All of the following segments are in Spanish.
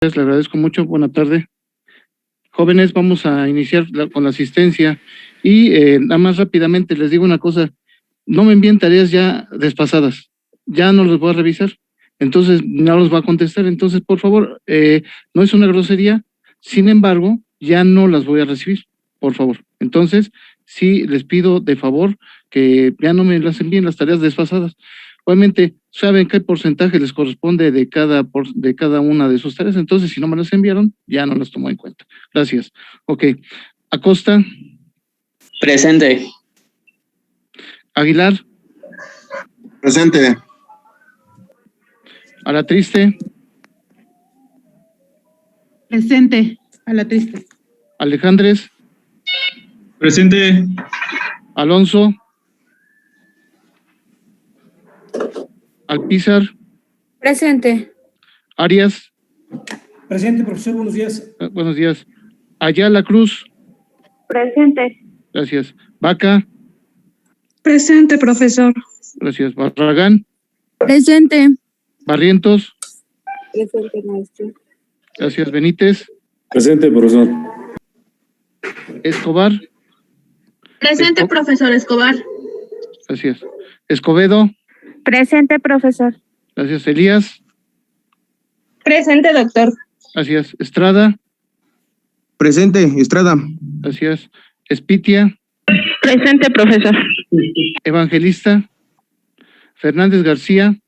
Le agradezco mucho. Buena tarde. Jóvenes, vamos a iniciar con la asistencia y nada más rápidamente les digo una cosa, no me envíen tareas ya despasadas, ya no los voy a revisar, entonces no los va a contestar, entonces por favor, no es una grosería, sin embargo, ya no las voy a recibir, por favor. Entonces, sí les pido de favor que ya no me las envíen las tareas desfasadas. Obviamente, saben qué porcentaje les corresponde de cada una de sus tareas, entonces si no me las enviaron, ya no las tomo en cuenta. Gracias. Ok. Acosta. Presente. Aguilar. Presente. Alatriste. Presente. Alatriste. Alejandres. Presente. Alonso. Alpizar. Presente. Arias. Presente, profesor, buenos días. Buenos días. Ayala Cruz. Presente. Gracias. Vaca. Presente, profesor. Gracias. Barragán. Presente. Barrientos. Presente, maestro. Gracias. Benítez. Presente, profesor. Escobar. Presente, profesor Escobar. Gracias. Escobedo. Presente, profesor. Gracias. Elías. Presente, doctor. Gracias. Estrada. Presente, Estrada. Gracias. Espitia. Presente, profesor. Evangelista. Fernández García.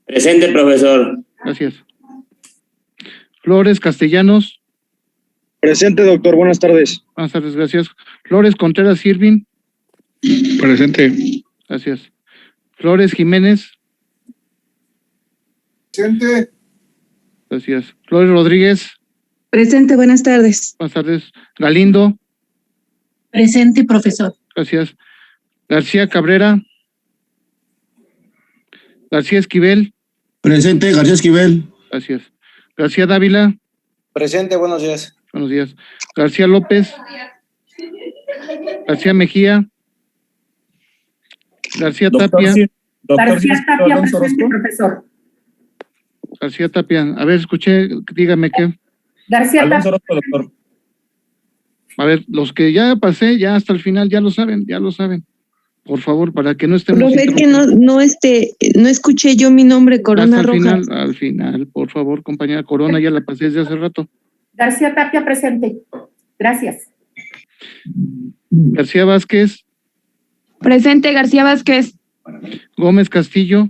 Presente, profesor. Gracias. Flores Castellanos. Presente, doctor. Buenas tardes. Buenas tardes, gracias. Flores Contreras Irving. Presente. Gracias. Flores Jiménez. Presente. Gracias. Flores Rodríguez. Presente, buenas tardes. Buenas tardes. Galindo. Presente, profesor. Gracias. García Cabrera. García Esquivel. Presente, García Esquivel. Gracias. García Dávila. Presente, buenos días. Buenos días. García López. García Mejía. García Tapia. García Tapia, presente, profesor. García Tapia. A ver, escuché, dígame qué. García Tapia. doctor. A ver, los que ya pasé, ya hasta el final, ya lo saben. Por favor, para que no estemos... Profe, es que no escuché yo mi nombre, Corona Rojas. Al final, por favor, compañera Corona, ya la pasé desde hace rato. García Tapia, presente. Gracias. García Vázquez. Presente, García Vázquez. Gómez Castillo.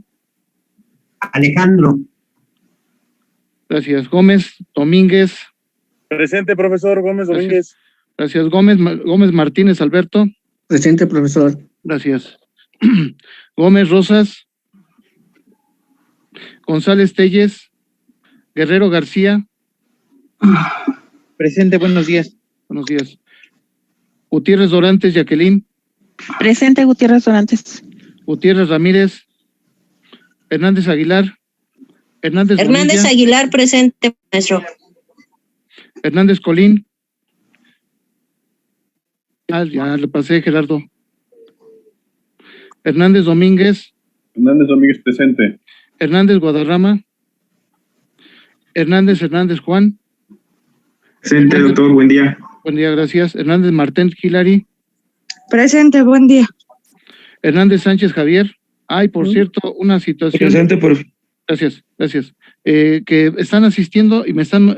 Alejandro. Gracias. Gómez Domínguez. Presente, profesor Gómez Domínguez. Gracias. Gómez Martínez Alberto. Presente, profesor. Gracias. Gómez Rosas. González Telles. Guerrero García. Presente, buenos días. Buenos días. Gutiérrez Dorantes Jacqueline. Presente, Gutiérrez Dorantes. Gutiérrez Ramírez. Hernández Aguilar. Hernández Bonilla. Aguilar, presente, maestro. Hernández Colín. Ya le pasé, Gerardo. Hernández Domínguez. Hernández Domínguez, presente. Hernández Guadarrama. Hernández Juan. Presente, doctor. Buen día. Buen día, gracias. Hernández Martín Hilary. Presente, buen día. Hernández Sánchez Javier. Ay, por cierto, una situación. Presente, profe. Gracias. Que están asistiendo y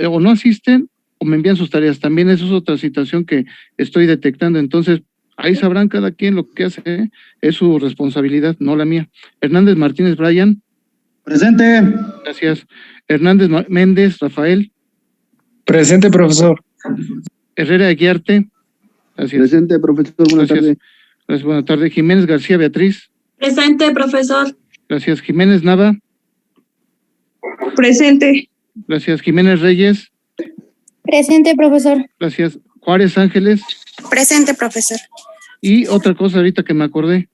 o no asisten o me envían sus tareas. También eso es otra situación que estoy detectando. Entonces, ahí sabrán cada quien lo que hace, ¿eh? Es su responsabilidad, no la mía. Hernández Martínez Brian. Presente. Gracias. Hernández Méndez Rafael. Presente, profesor. Herrera Aguiarte. Gracias. Presente, profesor. Buenas tardes. Gracias, buenas tardes. Jiménez García Beatriz. Presente, profesor. Gracias. Jiménez Nava. Presente. Gracias. Jiménez Reyes. Presente, profesor. Gracias. Juárez Ángeles. Presente, profesor. Y otra cosa ahorita que me acordé,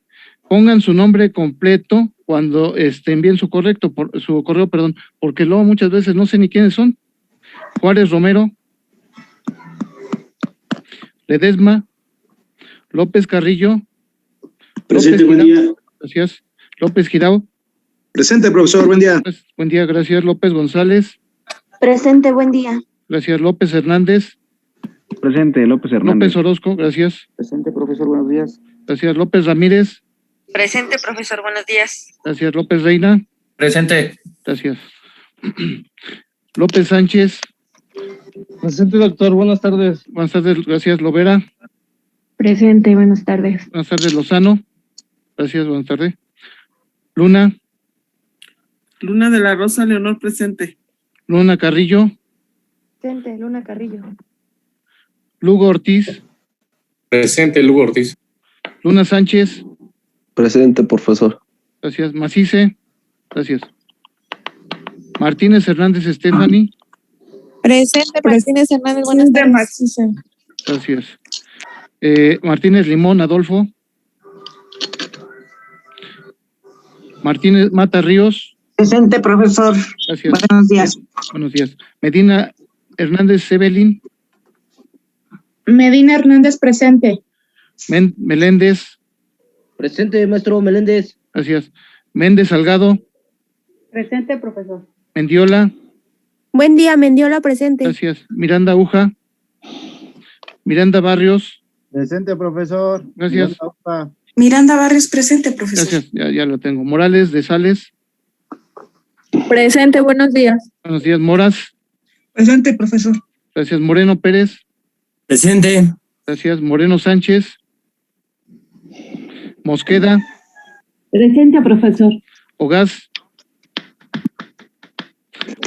pongan su nombre completo cuando envíen su correo, porque luego muchas veces no sé ni quiénes son. Juárez Romero. Ledesma. López Carrillo. Presente, López buen Girao. día. Gracias. López Girao. Presente, profesor. Buen día. Buen día, gracias. López González. Presente, buen día. Gracias. López Hernández. Presente, López López Orozco, gracias. Presente, profesor, buenos días. Gracias. López Ramírez. Presente, profesor, buenos días. Gracias. López Reina. Presente. Gracias. López Sánchez. Presente, doctor, buenas tardes. Buenas tardes. Gracias. Lovera. Presente, buenas tardes. Buenas tardes. Lozano. Gracias. Buenas tardes. Luna. Luna de la Rosa Leonor, presente. Luna Carrillo. Presente, Luna Carrillo. Lugo Ortiz. Presente, Lugo Ortiz. Luna Sánchez. Presente, profesor. Gracias. Macice. Gracias. Martínez Hernández Stephanie. Presente, Martínez Hernández, buenas tardes. Gracias. Martínez Limón Adolfo. Martínez Mata Ríos. Presente, profesor. Gracias. Buenos días. Buenos días. Medina Hernández Evelyn. Medina Hernández, presente. Meléndez. Presente, maestro Meléndez. Gracias. Méndez Salgado. Presente, profesor. Mendiola. Buen día, Mendiola, presente. Gracias. Miranda Aguja. Miranda Barrios. Presente, profesor. Gracias. Miranda Barrios, presente, profesor. Gracias. Ya lo tengo. Morales de Sales. Presente, buenos días. Buenos días. Moras. Presente, profesor. Gracias. Moreno Pérez. Presente. Gracias. Moreno Sánchez. Mosqueda. Presente, profesor. Ogaz.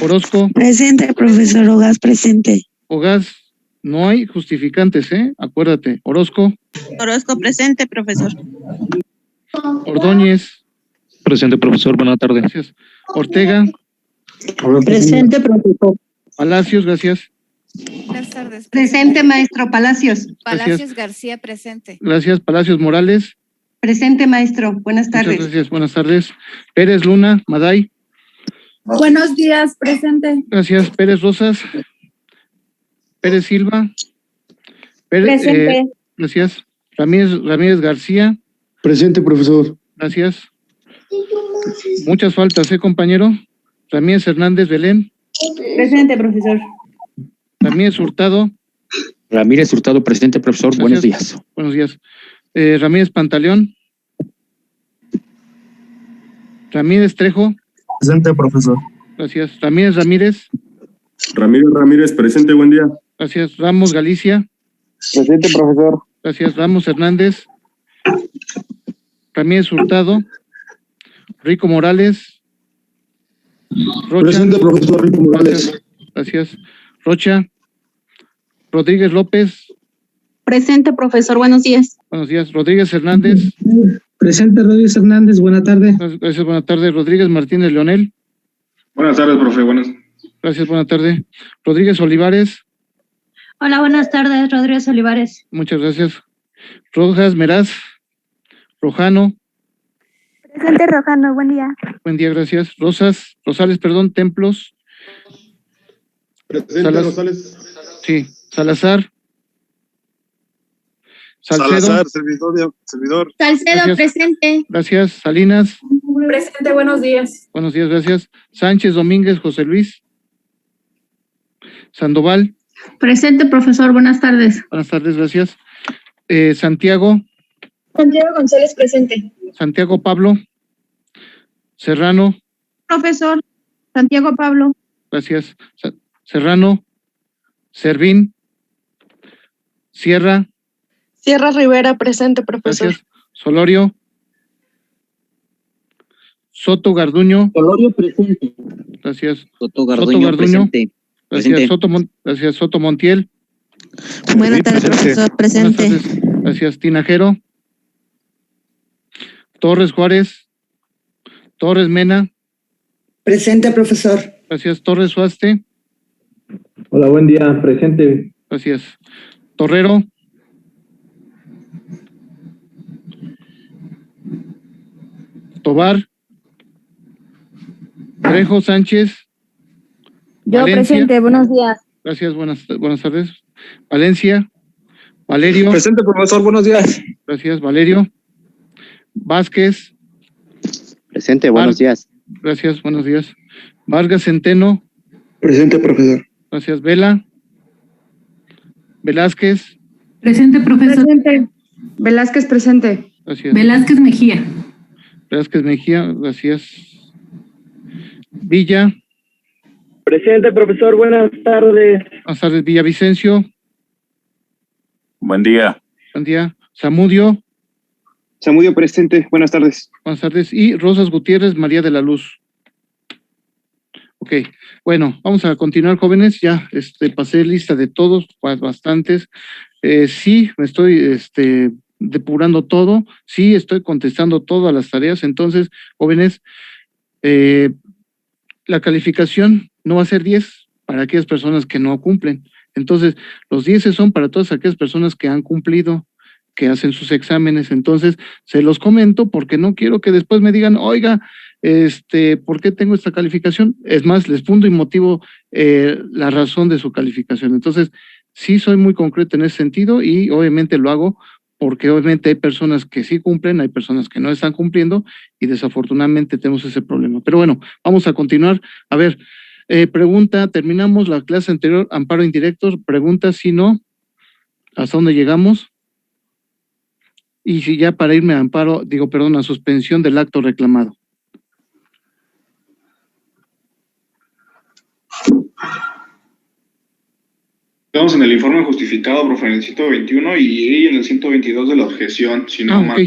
Orozco. Presente, profesor Ogaz, presente. Ogaz. No hay justificantes, ¿eh? Acuérdate. Orozco. Orozco, presente, profesor. Ordóñez. Presente, profesor, buenas tardes. Gracias. Ortega. Presente, profesor. Palacios. Gracias. Buenas tardes. Presente, maestro Palacios. Palacios García, presente. Gracias. Palacios Morales. Presente, maestro. Buenas Muchas tardes. gracias. Buenas tardes. Pérez Luna. Maday. Buenos días, presente. Gracias. Pérez Rosas. Pérez Silva. Pérez, Presente. gracias. Ramírez García. Presente, profesor. Gracias. Muchas faltas, compañero. Ramírez Hernández Belén. Presente, profesor. Ramírez Hurtado. Ramírez Hurtado, presente, profesor, Gracias. buenos días. Buenos días. Ramírez Pantaleón. Ramírez Trejo. Presente, profesor. Gracias. Ramírez Ramírez. Ramírez, presente, buen día. Gracias. Ramos Galicia. Presente, profesor. Gracias. Ramos Hernández. Ramírez Hurtado. Rico Morales. Rocha. Presente, profesor Rico Morales. Gracias. Rocha. Rodríguez López. Presente, profesor, buenos días. Buenos días. Rodríguez Hernández. Presente, Rodríguez Hernández, buena tarde. Gracias. Buenas tardes. Rodríguez Martínez Leonel. Buenas tardes, profe, buenas. Gracias. Buenas tardes. Rodríguez Olivares. Hola, buenas tardes, Rodríguez Olivares. Muchas gracias. Rojas Meraz. Rojano. Presente, Rojano, buen día. Buen día, gracias. Rosales, Templos. Presente, Rosales. Sí. Salazar. Salcedo. servidor. Salcedo, Gracias. presente. Gracias. Salinas. Presente, buenos días. Buenos días, gracias. Sánchez Domínguez José Luis. Sandoval. Presente, profesor, buenas tardes. Buenas tardes, gracias. Santiago. Santiago González, presente. Santiago Pablo. Serrano. Profesor Santiago Pablo. Gracias. Serrano. Servín. Sierra. Sierra Rivera, presente, profesor. Gracias. Solorio. Soto Garduño. Solorio, presente. Gracias. Soto Garduño, presente. Gracias. Gracias. Soto Montiel. Buenas tardes, profesor, Buenas presente. tardes. Gracias. Tinajero. Torres Juárez. Torres Mena. Presente, profesor. Gracias. Torres Suaste. Hola, buen día. Presente. Gracias. Torrero. Tobar. Trejo Sánchez. Yo Valencia. presente, buenos días. Gracias, buenas tardes. Valencia. Valerio. Presente, profesor, buenos días. Gracias, Valerio. Vázquez. Presente, buenos días. Gracias, buenos días. Vargas Centeno. Presente, profesor. Gracias. Vela. Velázquez. Presente, profesor. Presente. Velázquez, presente. Gracias. Velázquez Mejía. Velázquez Mejía. Gracias. Villa. Presente, profesor. Buenas tardes. Buenas tardes. Villavicencio. Buen día. Buen día. Zamudio. Zamudio, presente. Buenas tardes. Buenas tardes. Y Rosas Gutiérrez María de la Luz. Ok, bueno, vamos a continuar, jóvenes. Ya pasé lista de todos, bastantes. Sí, me estoy depurando todo. Sí, estoy contestando todas las tareas. Entonces, jóvenes, la calificación no va a ser 10 para aquellas personas que no cumplen. Entonces, los 10 son para todas aquellas personas que han cumplido, que hacen sus exámenes. Entonces, se los comento porque no quiero que después me digan, oiga, ¿por qué tengo esta calificación? Es más, les punto y motivo la razón de su calificación. Entonces, sí soy muy concreto en ese sentido y obviamente lo hago porque obviamente hay personas que sí cumplen, hay personas que no están cumpliendo y desafortunadamente tenemos ese problema. Pero bueno, vamos a continuar. A ver, pregunta, terminamos la clase anterior, amparo indirecto, pregunta si no, ¿hasta dónde llegamos? Y si ya para irme a amparo, a suspensión del acto reclamado. Estamos en el informe justificado, profe, en el 121 y en el 122 de la objeción, si no mal.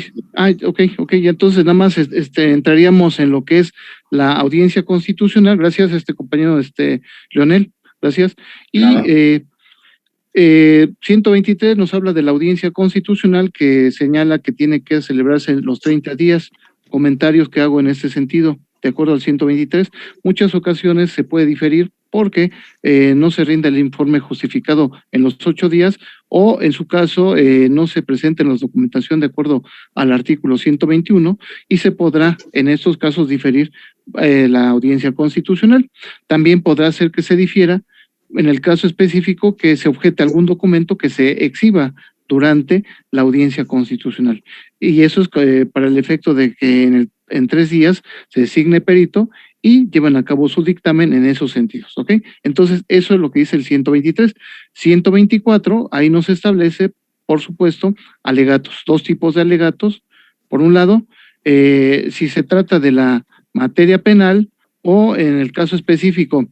Ok, y entonces nada más entraríamos en lo que es la audiencia constitucional. Gracias, compañero Leonel, gracias. Y 123 nos habla de la audiencia constitucional que señala que tiene que celebrarse en los 30 días. Comentarios que hago en este sentido, de acuerdo al 123, muchas ocasiones se puede diferir porque no se rinde el informe justificado en los 8 días o en su caso no se presenten la documentación de acuerdo al artículo 121 y se podrá en estos casos diferir la audiencia constitucional. También podrá ser que se difiera en el caso específico que se objete algún documento que se exhiba durante la audiencia constitucional. Y eso es para el efecto de que en 3 días se designe perito y llevan a cabo su dictamen en esos sentidos, ¿ok? Entonces, eso es lo que dice el 123. 124, ahí nos establece, por supuesto, alegatos, 2 tipos de alegatos. Por un lado, si se trata de la materia penal o en el caso específico,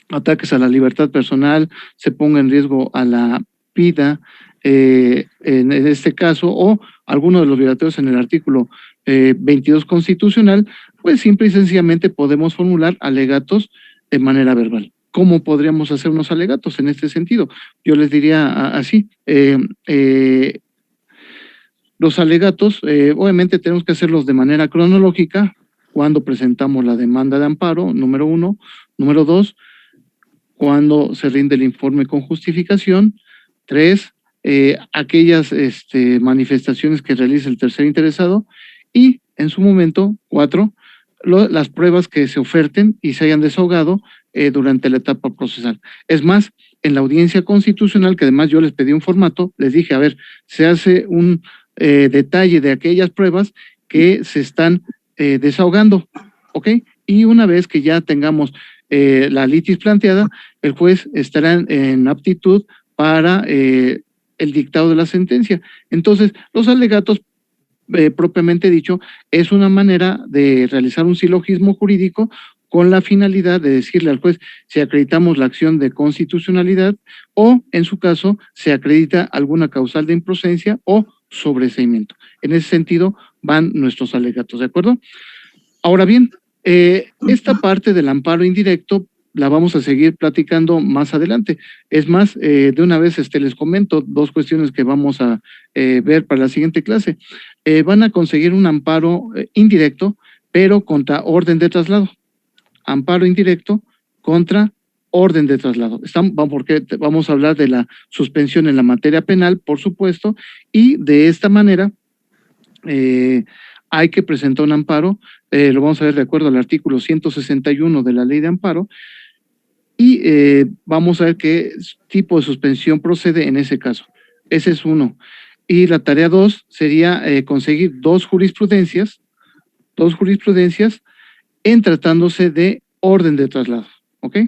ataques a la libertad personal, se ponga en riesgo a la vida, en este caso, o alguno de los violatorios en el artículo 22 constitucional, pues simple y sencillamente podemos formular alegatos de manera verbal. ¿Cómo podríamos hacer unos alegatos en este sentido? Yo les diría así, los alegatos, obviamente tenemos que hacerlos de manera cronológica, cuando presentamos la demanda de amparo, número 1, número 2, cuando se rinde el informe con justificación, 3, aquellas manifestaciones que realiza el tercer interesado y en su momento, 4, las pruebas que se oferten y se hayan desahogado durante la etapa procesal. Es más, en la audiencia constitucional, que además yo les pedí un formato, les dije, a ver, se hace un detalle de aquellas pruebas que se están desahogando, ¿ok? Y una vez que ya tengamos la litis planteada, el juez estará en aptitud para el dictado de la sentencia. Entonces, los alegatos, propiamente dicho, es una manera de realizar un silogismo jurídico con la finalidad de decirle al juez si acreditamos la acción de constitucionalidad o, en su caso, se acredita alguna causal de improcedencia o sobreseimiento. En ese sentido van nuestros alegatos, ¿de acuerdo? Ahora bien, esta parte del amparo indirecto la vamos a seguir platicando más adelante. Es más, de una vez les comento 2 cuestiones que vamos a ver para la siguiente clase. Van a conseguir un amparo indirecto, pero contra orden de traslado. Amparo indirecto contra orden de traslado. Porque vamos a hablar de la suspensión en la materia penal, por supuesto, y de esta manera hay que presentar un amparo, lo vamos a ver de acuerdo al artículo 161 de la Ley de Amparo, y vamos a ver qué tipo de suspensión procede en ese caso. Ese es uno. Y la tarea 2 sería conseguir 2 jurisprudencias en tratándose de orden de traslado, ¿ok?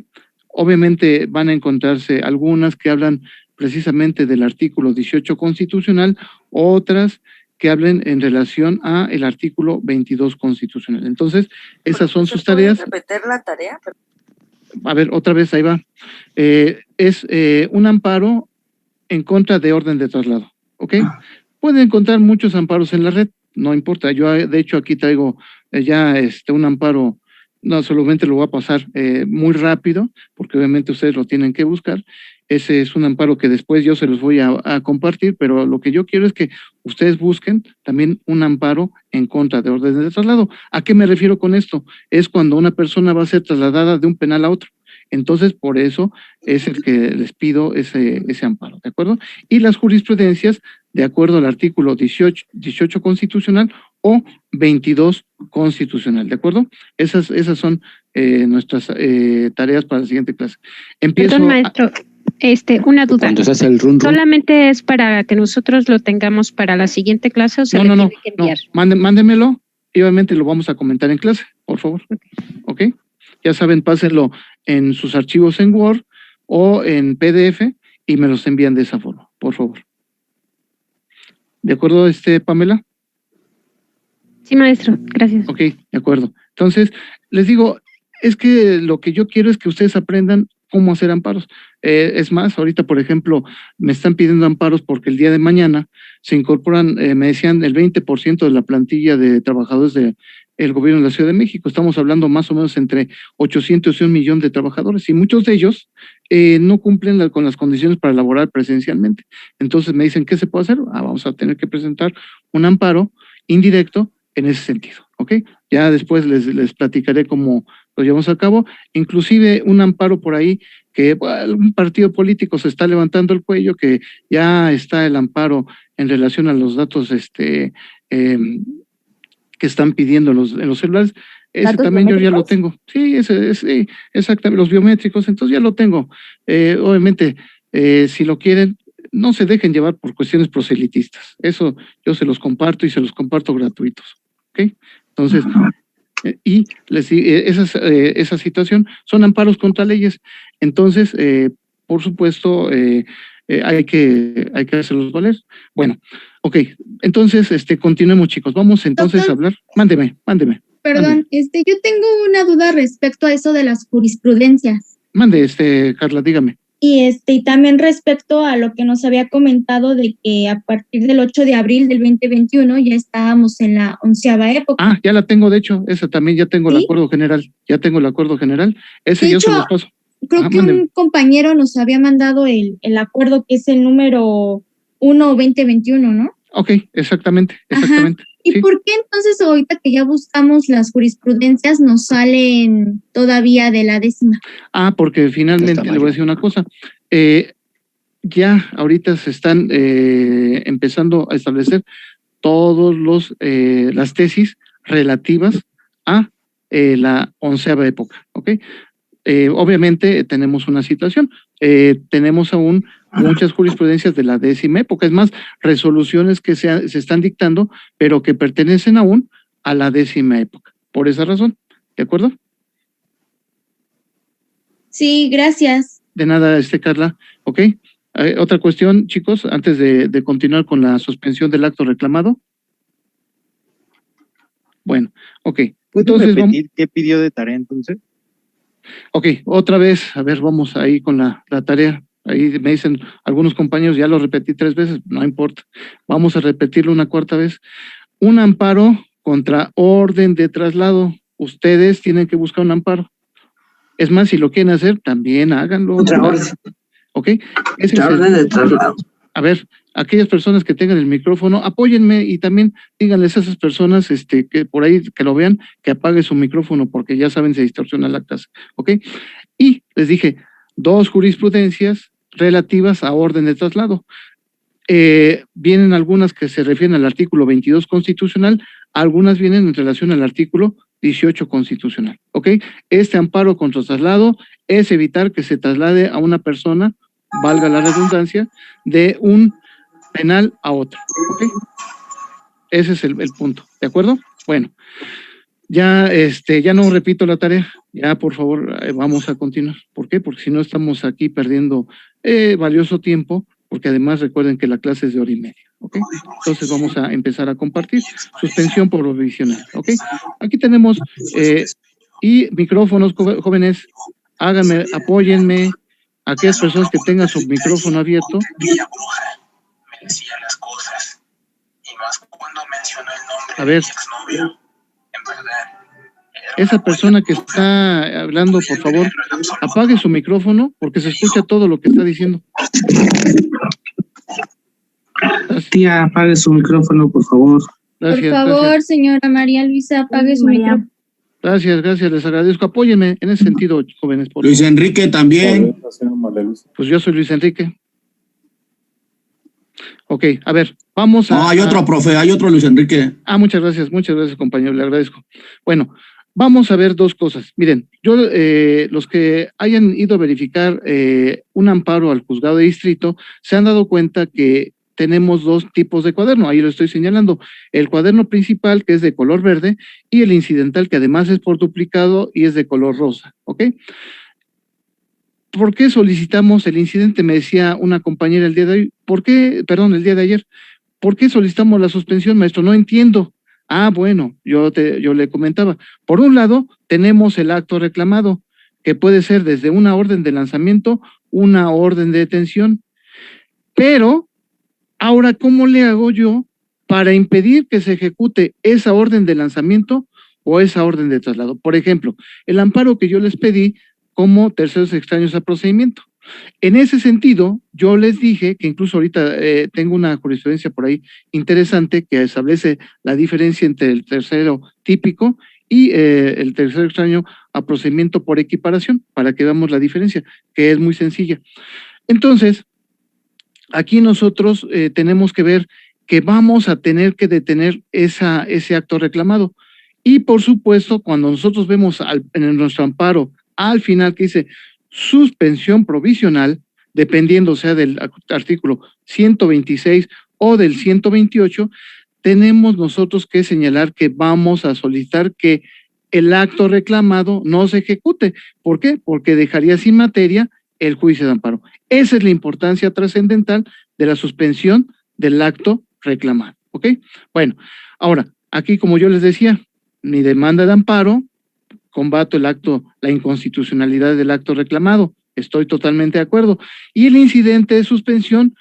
obviamente van a encontrarse algunas que hablan precisamente del artículo 18 constitucional, otras que hablen en relación a el artículo 22 constitucional. Entonces, esas son sus tareas. ¿Repetir la tarea? A ver, otra vez, ahí va. Es un amparo en contra de orden de traslado, ¿ok? Pueden encontrar muchos amparos en la red, no importa. Yo, de hecho, aquí traigo ya un amparo, no solamente lo voy a pasar muy rápido, porque obviamente ustedes lo tienen que buscar. Ese es un amparo que después yo se los voy a compartir, pero lo que yo quiero es que ustedes busquen también un amparo en contra de órdenes de traslado. ¿A qué me refiero con esto? Es cuando una persona va a ser trasladada de un penal a otro. Entonces, por eso es el que les pido ese amparo, ¿de acuerdo? Y las jurisprudencias, de acuerdo al artículo 18 constitucional o 22 constitucional, ¿de acuerdo? Esas son nuestras tareas para la siguiente clase. Perdón, maestro, una duda. Cuando se hace el run. ¿Solamente es para que nosotros lo tengamos para la siguiente clase o se le tiene que enviar? Mándemelo y obviamente lo vamos a comentar en clase, por favor. ¿Ok? Ya saben, pásenlo en sus archivos en Word o en PDF y me los envían de esa forma, por favor. ¿De acuerdo, Pamela? Sí, maestro, gracias. Ok, de acuerdo. Entonces, les digo, es que lo que yo quiero es que ustedes aprendan cómo hacer amparos. Es más, ahorita, por ejemplo, me están pidiendo amparos porque el día de mañana se incorporan, me decían, el 20% de la plantilla de trabajadores del gobierno de la Ciudad de México. Estamos hablando más o menos entre 800 y 1 millón de trabajadores y muchos de ellos no cumplen con las condiciones para laborar presencialmente. Entonces me dicen, ¿qué se puede hacer? Vamos a tener que presentar un amparo indirecto en ese sentido, ¿ok? Ya después les platicaré cómo lo llevamos a cabo, inclusive un amparo por ahí que un partido político se está levantando el cuello, que ya está el amparo en relación a los datos que están pidiendo en los celulares. Ese también yo ya lo tengo. Sí, sí, exactamente, los biométricos, entonces ya lo tengo. Obviamente, si lo quieren, no se dejen llevar por cuestiones proselitistas. Eso yo se los comparto y se los comparto gratuitos. ¿Ok? Entonces, y esa situación son amparos contra leyes. Entonces, por supuesto, hay que hacerlos valer. Bueno, ok, entonces, continuemos, chicos. Vamos entonces a hablar. Mándeme. Perdón, yo tengo una duda respecto a eso de las jurisprudencias. Mande, Carla, dígame. Y también respecto a lo que nos había comentado de que a partir del 8 de abril del 2021 ya estábamos en la 11ª época. Ya la tengo, de hecho, esa también ya tengo. ¿Sí? El acuerdo general. Ya tengo el acuerdo general. Ese yo se los paso. Creo que un compañero nos había mandado el acuerdo que es el número 1/2021, ¿no? Ok, exactamente. ¿Y por qué entonces ahorita que ya buscamos las jurisprudencias nos salen todavía de la 10ª? Porque finalmente le voy a decir una cosa. Ya ahorita se están empezando a establecer todos las tesis relativas a la 11ª época, ¿ok? Obviamente tenemos una situación, tenemos aún muchas jurisprudencias de la 10ª época, es más, resoluciones que se están dictando, pero que pertenecen aún a la 10ª época, por esa razón, ¿de acuerdo? Sí, gracias. De nada, Carla, ¿ok? ¿Otra cuestión, chicos, antes de continuar con la suspensión del acto reclamado? Bueno, ok. ¿Puedes repetir qué pidió de tarea entonces? Ok, otra vez, a ver, vamos ahí con la tarea. Ahí me dicen algunos compañeros, ya lo repetí 3 veces, no importa. Vamos a repetirlo una 4ª vez. Un amparo contra orden de traslado. Ustedes tienen que buscar un amparo. Es más, si lo quieren hacer, también háganlo. ¿Ok? Orden de traslado. A ver, aquellas personas que tengan el micrófono, apóyenme y también díganles a esas personas que por ahí que lo vean, que apague su micrófono porque ya saben, se distorsiona la clase, ¿ok? Y les dije, 2 jurisprudencias relativas a orden de traslado. Vienen algunas que se refieren al artículo 22 constitucional, algunas vienen en relación al artículo 18 constitucional, ¿ok? Este amparo contra traslado es evitar que se traslade a una persona, valga la redundancia, de un penal a otro, ¿ok? Ese es el punto, ¿de acuerdo? Bueno, Ya, ya no repito la tarea. Ya, por favor, vamos a continuar. ¿Por qué? Porque si no estamos aquí perdiendo valioso tiempo, porque además recuerden que la clase es de 1:30, ¿ok? Entonces vamos a empezar a compartir. Suspensión provisional, ¿ok? Aquí tenemos, y micrófonos, jóvenes, háganme, apóyenme, aquellas personas que tengan su micrófono abierto. A ver, esa persona que está hablando, por favor, apague su micrófono porque se escucha todo lo que está diciendo. Tía, apague su micrófono, por favor. Gracias, Por favor, gracias. señora María Luisa, apague su micrófono. Gracias, les agradezco. Apóyenme en ese sentido, jóvenes. Por Luis favor. Enrique también. Pues yo soy Luis Enrique. Ok, a ver, vamos a... No, hay otro, profe, hay otro Luis Enrique. Muchas gracias, compañero, le agradezco. Bueno, vamos a ver dos cosas. Miren, yo, los que hayan ido a verificar un amparo al juzgado de distrito, se han dado cuenta que tenemos dos tipos de cuaderno, ahí lo estoy señalando, el cuaderno principal que es de color verde y el incidental que además es por duplicado y es de color rosa, ¿ok? ¿Por qué solicitamos el incidente? Me decía una compañera el día de hoy, el día de ayer, ¿por qué solicitamos la suspensión, maestro? No entiendo. Bueno, yo le comentaba, por un lado tenemos el acto reclamado, que puede ser desde una orden de lanzamiento, una orden de detención, pero ahora, ¿cómo le hago yo para impedir que se ejecute esa orden de lanzamiento o esa orden de traslado? Por ejemplo, el amparo que yo les pedí como terceros extraños al procedimiento. En ese sentido, yo les dije que incluso ahorita tengo una jurisprudencia por ahí interesante que establece la diferencia entre el tercero típico y el tercero extraño a procedimiento por equiparación, para que veamos la diferencia, que es muy sencilla. Entonces, aquí nosotros tenemos que ver que vamos a tener que detener ese acto reclamado. Y por supuesto, cuando nosotros vemos en nuestro amparo al final que dice suspensión provisional, dependiendo sea del artículo 126 o del 128, tenemos nosotros que señalar que vamos a solicitar que el acto reclamado no se ejecute. ¿Por qué? Porque dejaría sin materia el juicio de amparo. Esa es la importancia trascendental de la suspensión del acto reclamado, ¿ok? Bueno, ahora, aquí como yo les decía, mi demanda de amparo, combato la inconstitucionalidad del acto reclamado, estoy totalmente de acuerdo, y el incidente de suspensión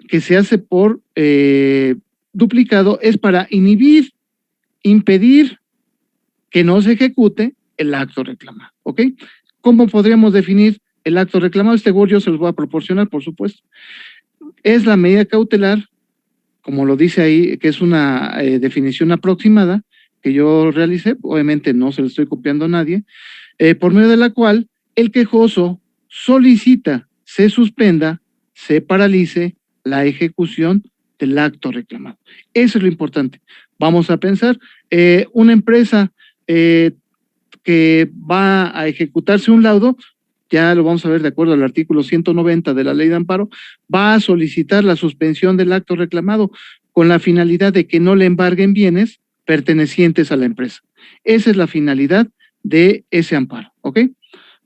que se hace por duplicado es para impedir que no se ejecute el acto reclamado, ¿ok? ¿Cómo podríamos definir el acto reclamado? Word yo se los voy a proporcionar, por supuesto. Es la medida cautelar, como lo dice ahí, que es una definición aproximada que yo realicé, obviamente no se lo estoy copiando a nadie, por medio de la cual el quejoso solicita se suspenda, se paralice la ejecución del acto reclamado. Eso es lo importante. Vamos a pensar, una empresa que va a ejecutarse un laudo, ya lo vamos a ver de acuerdo al artículo 190 de la Ley de Amparo, va a solicitar la suspensión del acto reclamado con la finalidad de que no le embarguen bienes pertenecientes a la empresa. Esa es la finalidad de ese amparo, ¿ok?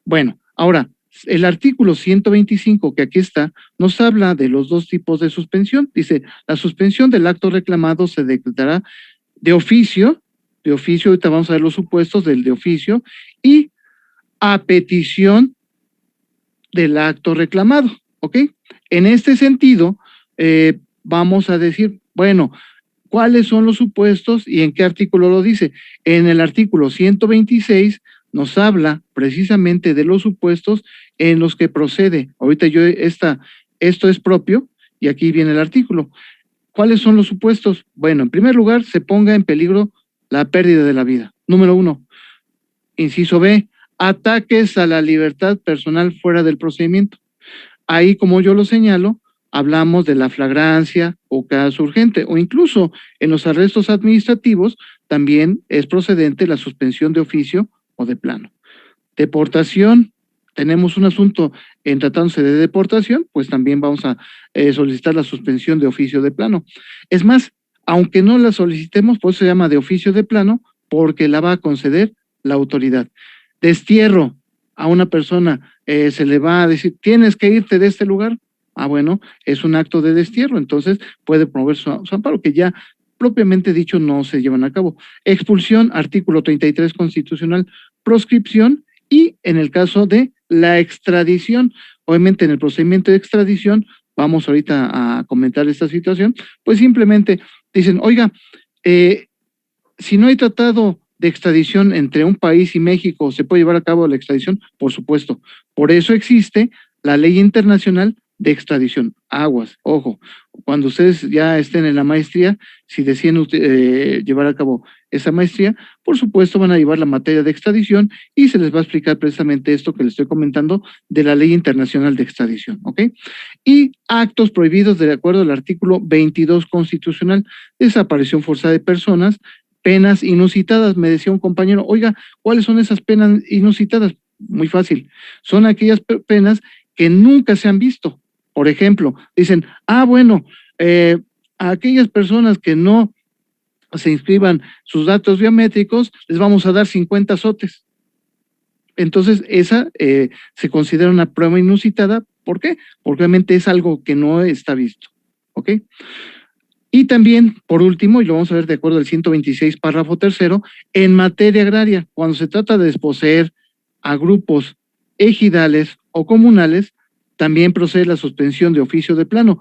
Bueno, ahora, el artículo 125 que aquí está, nos habla de los dos tipos de suspensión. Dice, la suspensión del acto reclamado se decretará de oficio, ahorita vamos a ver los supuestos del de oficio, y a petición del acto reclamado, ¿ok? En este sentido, vamos a decir, bueno, ¿cuáles son los supuestos y en qué artículo lo dice? En el artículo 126 nos habla precisamente de los supuestos en los que procede. Ahorita esto es propio y aquí viene el artículo. ¿Cuáles son los supuestos? Bueno, en primer lugar, se ponga en peligro la pérdida de la vida. Número 1. Inciso B, ataques a la libertad personal fuera del procedimiento. Ahí, como yo lo señalo, hablamos de la flagrancia o caso urgente, o incluso en los arrestos administrativos también es procedente la suspensión de oficio o de plano. Deportación, tenemos un asunto en tratándose de deportación, pues también vamos a solicitar la suspensión de oficio de plano. Es más, aunque no la solicitemos, pues se llama de oficio de plano, porque la va a conceder la autoridad. Destierro a una persona, se le va a decir, tienes que irte de este lugar. Bueno, es un acto de destierro, entonces puede promover su amparo, que ya propiamente dicho no se llevan a cabo. Expulsión, artículo 33 constitucional, proscripción, y en el caso de la extradición, obviamente en el procedimiento de extradición, vamos ahorita a comentar esta situación, pues simplemente dicen, oiga, si no hay tratado de extradición entre un país y México, ¿se puede llevar a cabo la extradición? Por supuesto. Por eso existe la ley internacional de extradición. Aguas, ojo, cuando ustedes ya estén en la maestría, si deciden llevar a cabo esa maestría, por supuesto van a llevar la materia de extradición y se les va a explicar precisamente esto que les estoy comentando de la ley internacional de extradición, ¿ok? Y actos prohibidos de acuerdo al artículo 22 constitucional, desaparición forzada de personas, penas inusitadas. Me decía un compañero, oiga, ¿cuáles son esas penas inusitadas? Muy fácil, son aquellas penas que nunca se han visto. Por ejemplo, dicen, bueno, a aquellas personas que no se inscriban sus datos biométricos, les vamos a dar 50 azotes. Entonces, esa se considera una prueba inusitada. ¿Por qué? Porque obviamente es algo que no está visto, ¿ok? Y también, por último, y lo vamos a ver de acuerdo al 126, párrafo tercero, en materia agraria, cuando se trata de desposeer a grupos ejidales o comunales, también procede la suspensión de oficio de plano.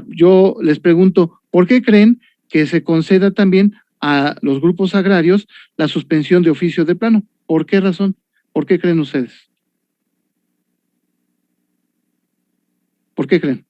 Yo les pregunto, ¿por qué creen que se conceda también a los grupos agrarios la suspensión de oficio de plano? ¿Por qué razón? ¿Por qué creen ustedes? ¿Por qué creen?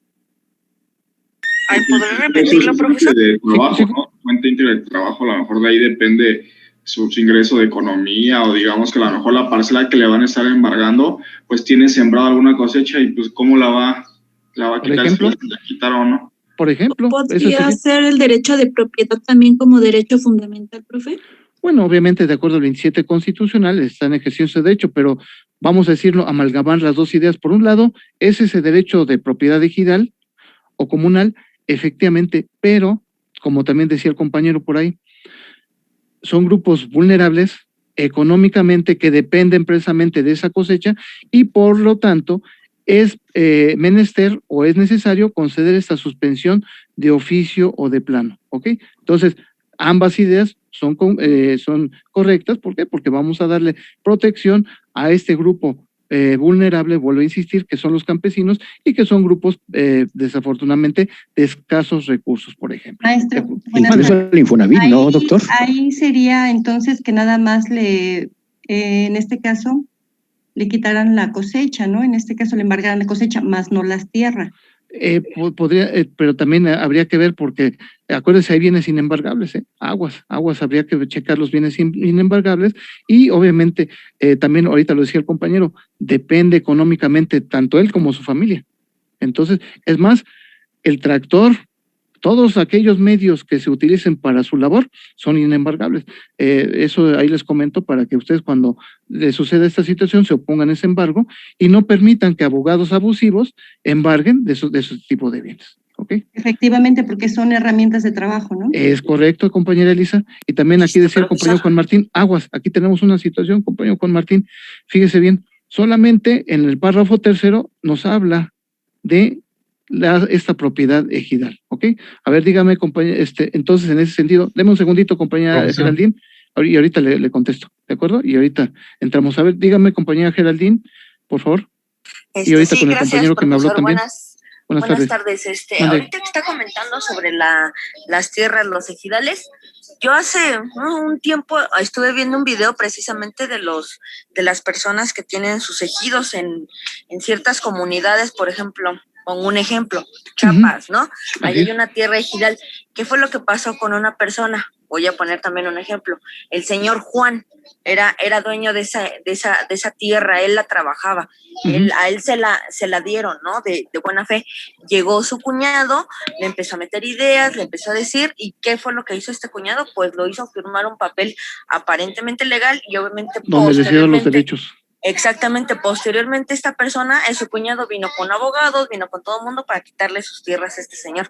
¿Podré repetirlo, profesor? De trabajo, ¿no? Fuente íntegra de trabajo, a lo mejor de ahí depende su ingreso de economía, o digamos que a lo mejor la parcela que le van a estar embargando, pues tiene sembrado alguna cosecha y pues ¿cómo la va a quitar? ¿Si la quitar o no? Por ejemplo. ¿Podría ser el derecho de propiedad también como derecho fundamental, profe? Bueno, obviamente de acuerdo al 27 constitucional están ejerciendo ese derecho, pero vamos a decirlo, amalgamar las dos ideas. Por un lado, es ese derecho de propiedad ejidal o comunal, efectivamente, pero, como también decía el compañero por ahí, son grupos vulnerables económicamente que dependen precisamente de esa cosecha y por lo tanto es menester o es necesario conceder esta suspensión de oficio o de plano, ¿ok? Entonces, ambas ideas son correctas. ¿Por qué? Porque vamos a darle protección a este grupo vulnerable, vuelvo a insistir, que son los campesinos y que son grupos desafortunadamente de escasos recursos, por ejemplo. Maestro, incluso el Infonavit, ¿no, doctor? Ahí sería entonces que nada más en este caso, le quitaran la cosecha, ¿no? En este caso le embargaran la cosecha, más no las tierras. Podría, pero también habría que ver porque, acuérdense, hay bienes inembargables, aguas, habría que checar los bienes inembargables y obviamente también, ahorita lo decía el compañero, depende económicamente tanto él como su familia. Entonces, es más, el tractor, todos aquellos medios que se utilicen para su labor son inembargables. Eso ahí les comento para que ustedes cuando les suceda esta situación se opongan a ese embargo y no permitan que abogados abusivos embarguen de ese tipo de bienes. ¿Okay? Efectivamente, porque son herramientas de trabajo, ¿no? Es correcto, compañera Elisa. Y también aquí decía el compañero Juan Martín, aguas, aquí tenemos una situación, compañero Juan Martín, fíjese bien, solamente en el párrafo tercero nos habla de esta propiedad ejidal, ¿ok? A ver, dígame, compañera, entonces en ese sentido, deme un segundito, compañera Geraldine, y ahorita le contesto, ¿de acuerdo? Y ahorita entramos. A ver, dígame, compañera Geraldine, por favor. Y ahorita sí, con el gracias, compañero que me habló profesor. también. Buenas tardes. Ahorita que está comentando sobre las tierras, los ejidales, yo hace un tiempo estuve viendo un video precisamente de las personas que tienen sus ejidos en ciertas comunidades, por ejemplo, con un ejemplo, Chiapas, ¿no? Ahí hay una tierra ejidal. ¿Qué fue lo que pasó con una persona? Voy a poner también un ejemplo. El señor Juan era dueño de esa tierra, él la trabajaba, a él se la dieron, ¿no? De buena fe. Llegó su cuñado, le empezó a meter ideas, le empezó a decir, ¿y qué fue lo que hizo este cuñado? Pues lo hizo firmar un papel aparentemente legal y obviamente donde le cedieron los derechos. Exactamente, posteriormente esta persona, su cuñado vino con abogados, vino con todo el mundo para quitarle sus tierras a este señor.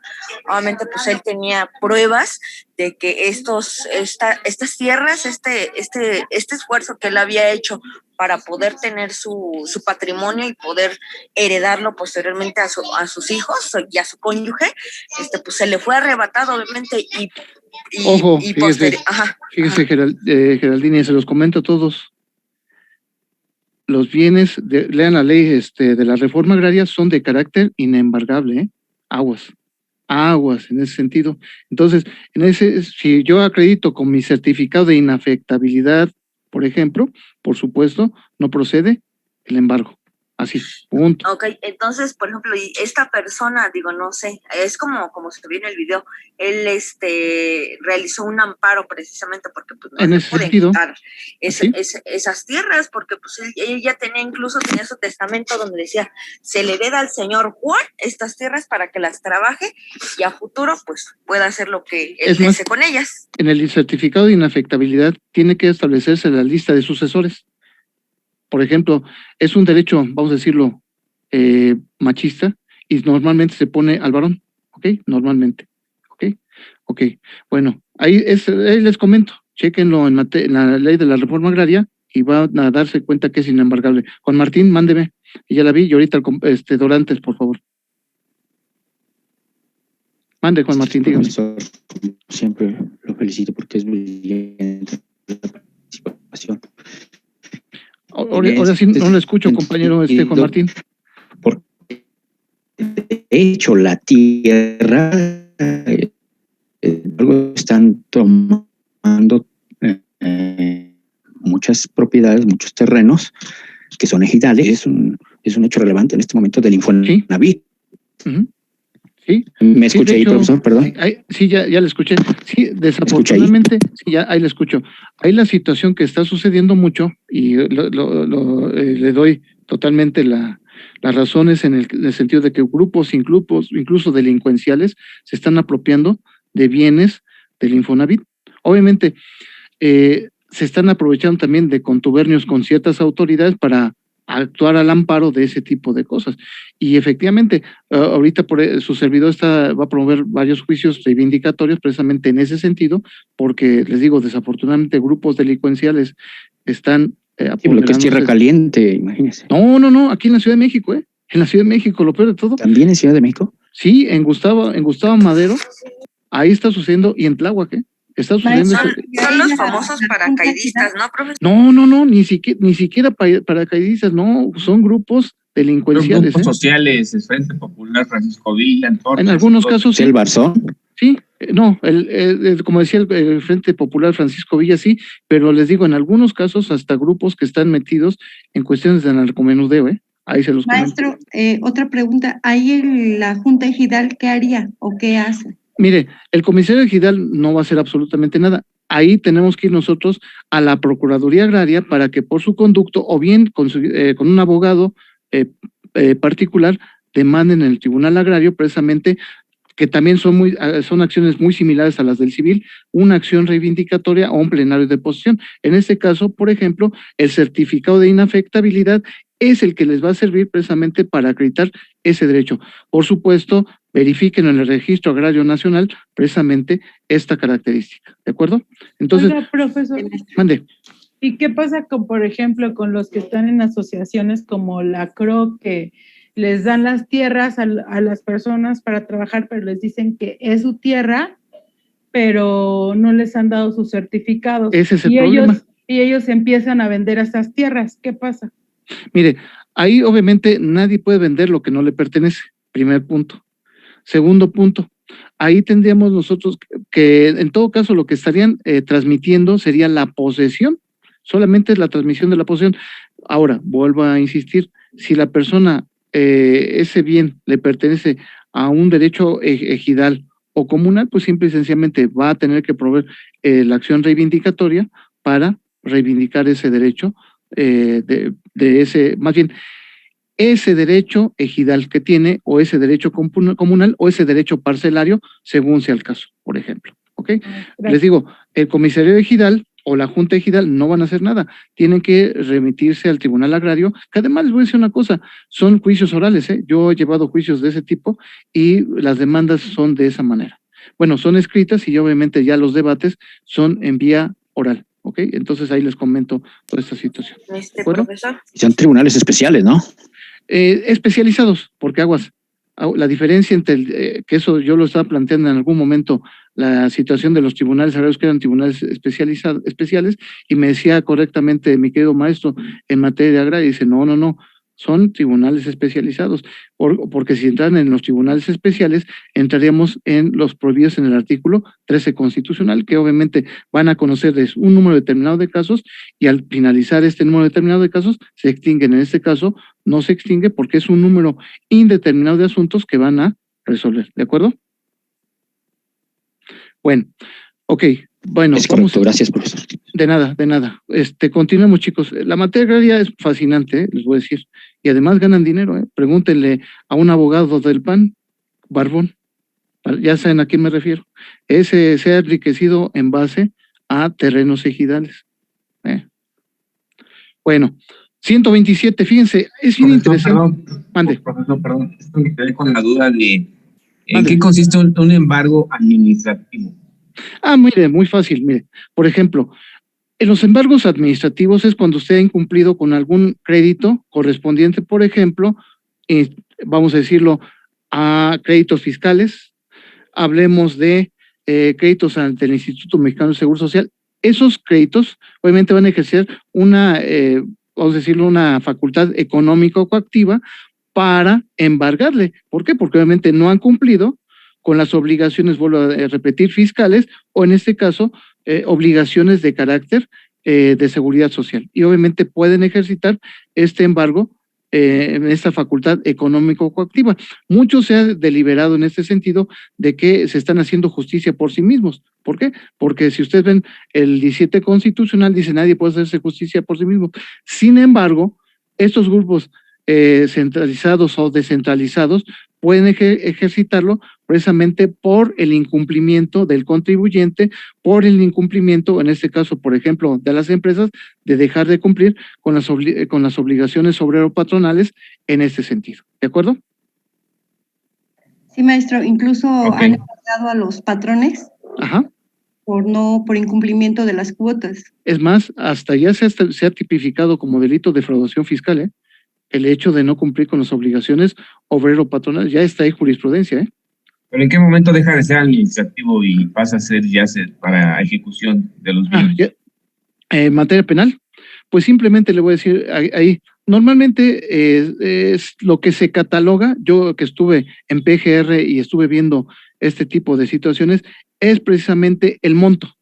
Obviamente pues él tenía pruebas de que estas tierras, este esfuerzo que él había hecho para poder tener su patrimonio y poder heredarlo posteriormente a sus hijos y a su cónyuge, pues se le fue arrebatado obviamente Ojo, fíjese Geraldine, se los comento a todos. Los bienes, lean la ley de la reforma agraria, son de carácter inembargable, ¿eh? Aguas en ese sentido. Entonces, si yo acredito con mi certificado de inafectabilidad, por ejemplo, por supuesto, no procede el embargo. Así, punto. Ok, entonces, por ejemplo, y esta persona, no sé, es como se vio en el video, él realizó un amparo precisamente porque pues no en se ese pueden sentido, quitar esas tierras, porque pues él ya tenía su testamento donde decía, se le hereda al señor Juan estas tierras para que las trabaje y a futuro pues pueda hacer lo que él desee con ellas. En el certificado de inafectabilidad tiene que establecerse la lista de sucesores. Por ejemplo, es un derecho, vamos a decirlo, machista, y normalmente se pone al varón, ¿ok? Normalmente, ¿ok? Bueno, ahí les comento, chéquenlo en la ley de la reforma agraria y van a darse cuenta que es inembargable. Juan Martín, mándeme, y ya la vi, y ahorita Dorantes, por favor. Mande, Juan Martín, dígame. Siempre lo felicito porque es brillante la participación. Ahora sí no lo escucho, compañero Juan Martín. Porque de hecho la tierra están tomando muchas propiedades, muchos terrenos que son ejidales. Es un hecho relevante en este momento del Infonavit. Sí. ¿Me escuché ahí, hecho, profesor? Perdón. Sí, ya le escuché. Sí, desafortunadamente, sí, ya ahí le escucho. Ahí la situación que está sucediendo mucho, y le doy totalmente las razones en el sentido de que grupos, incluso delincuenciales, se están apropiando de bienes del Infonavit. Obviamente, se están aprovechando también de contubernios con ciertas autoridades para actuar al amparo de ese tipo de cosas. Y efectivamente, ahorita su servidor va a promover varios juicios reivindicatorios precisamente en ese sentido, porque les digo, desafortunadamente grupos delincuenciales están lo que es tierra caliente, imagínense. No, aquí en la Ciudad de México, en la Ciudad de México, lo peor de todo. ¿También en Ciudad de México? Sí, en Gustavo Madero, ahí está sucediendo, y en Tláhuac, está sucediendo. Son los famosos paracaidistas, ¿no, profesor? No, ni siquiera paracaidistas, no, son grupos delincuenciales. Grupos sociales, el Frente Popular Francisco Villa, en algunos casos sí. ¿El Barzón? Sí, no, como decía el Frente Popular Francisco Villa, sí, pero les digo, en algunos casos hasta grupos que están metidos en cuestiones de narcomenudeo, ahí se los Maestro, otra pregunta, ¿ahí la Junta Ejidal qué haría o qué hace? Mire, el comisario ejidal no va a hacer absolutamente nada. Ahí tenemos que ir nosotros a la Procuraduría Agraria para que por su conducto o bien con un abogado particular demanden en el Tribunal Agrario precisamente, que también son acciones muy similares a las del civil, una acción reivindicatoria o un plenario de posición. En este caso, por ejemplo, el certificado de inafectabilidad es el que les va a servir precisamente para acreditar ese derecho. Por supuesto, verifiquen en el Registro Agrario Nacional precisamente esta característica, ¿de acuerdo? Entonces, oiga, profesor, mande. ¿Y qué pasa por ejemplo, con los que están en asociaciones como la CRO, que les dan las tierras a las personas para trabajar, pero les dicen que es su tierra, pero no les han dado sus certificados? Ese es el problema. Ellos empiezan a vender esas tierras, ¿qué pasa? Mire, ahí obviamente nadie puede vender lo que no le pertenece, primer punto. Segundo punto, ahí tendríamos nosotros que en todo caso lo que estarían transmitiendo sería la posesión, solamente es la transmisión de la posesión. Ahora, vuelvo a insistir, si la persona, ese bien le pertenece a un derecho ejidal o comunal, pues simple y sencillamente va a tener que proveer la acción reivindicatoria para reivindicar ese derecho más bien, ese derecho ejidal que tiene, o ese derecho comunal, o ese derecho parcelario, según sea el caso, por ejemplo, ¿ok? Les digo, el comisario ejidal o la Junta Ejidal no van a hacer nada, tienen que remitirse al Tribunal Agrario, que además les voy a decir una cosa, son juicios orales, yo he llevado juicios de ese tipo y las demandas son de esa manera. Bueno, son escritas y obviamente ya los debates son en vía oral, ¿ok? Entonces ahí les comento toda esta situación. Profesor. Son tribunales especiales, ¿no? Especializados, porque aguas, la diferencia entre, que eso yo lo estaba planteando en algún momento, la situación de los tribunales agrarios que eran tribunales especiales, y me decía correctamente mi querido maestro en materia agraria, dice, no, son tribunales especializados, porque si entran en los tribunales especiales, entraríamos en los prohibidos en el artículo 13 constitucional, que obviamente van a conocer un número determinado de casos, y al finalizar este número determinado de casos, se extinguen. En este caso, no se extingue porque es un número indeterminado de asuntos que van a resolver, ¿de acuerdo? Bueno, ok, bueno. Es correcto, gracias, profesor. De nada. Continuemos, chicos. La materia agraria es fascinante, les voy a decir, y además ganan dinero, Pregúntenle a un abogado del PAN, Barbón, ya saben a quién me refiero. Ese se ha enriquecido en base a terrenos ejidales. Bueno, 127, fíjense, es bien interesante. Mande. Profesor, perdón, esto me quedé con la duda de ¿en qué consiste un embargo administrativo? Mire, muy fácil, mire. Por ejemplo, en los embargos administrativos es cuando usted ha incumplido con algún crédito correspondiente, por ejemplo, vamos a decirlo, a créditos fiscales, hablemos de créditos ante el Instituto Mexicano de Seguro Social. Esos créditos obviamente van a ejercer una, vamos a decirlo, una facultad económica o coactiva para embargarle. ¿Por qué? Porque obviamente no han cumplido con las obligaciones, vuelvo a repetir, fiscales, o en este caso, obligaciones de carácter de seguridad social. Y obviamente pueden ejercitar este embargo en esta facultad económico-coactiva. Mucho se ha deliberado en este sentido de que se están haciendo justicia por sí mismos. ¿Por qué? Porque si ustedes ven el 17 constitucional, dice nadie puede hacerse justicia por sí mismo. Sin embargo, estos grupos centralizados o descentralizados pueden ejercitarlo precisamente por el incumplimiento del contribuyente, por el incumplimiento, en este caso, por ejemplo, de las empresas, de dejar de cumplir con las obligaciones obrero-patronales en este sentido. ¿De acuerdo? Sí, maestro, incluso han embargado a los patrones. Ajá. Por incumplimiento de las cuotas. Es más, hasta ya se ha tipificado como delito de defraudación fiscal, el hecho de no cumplir con las obligaciones obrero-patronales. Ya está ahí jurisprudencia, ¿Pero en qué momento deja de ser administrativo y pasa a ser ya para ejecución de los bienes? En materia penal, pues simplemente le voy a decir ahí, normalmente es lo que se cataloga, yo que estuve en PGR y estuve viendo este tipo de situaciones, es precisamente el monto,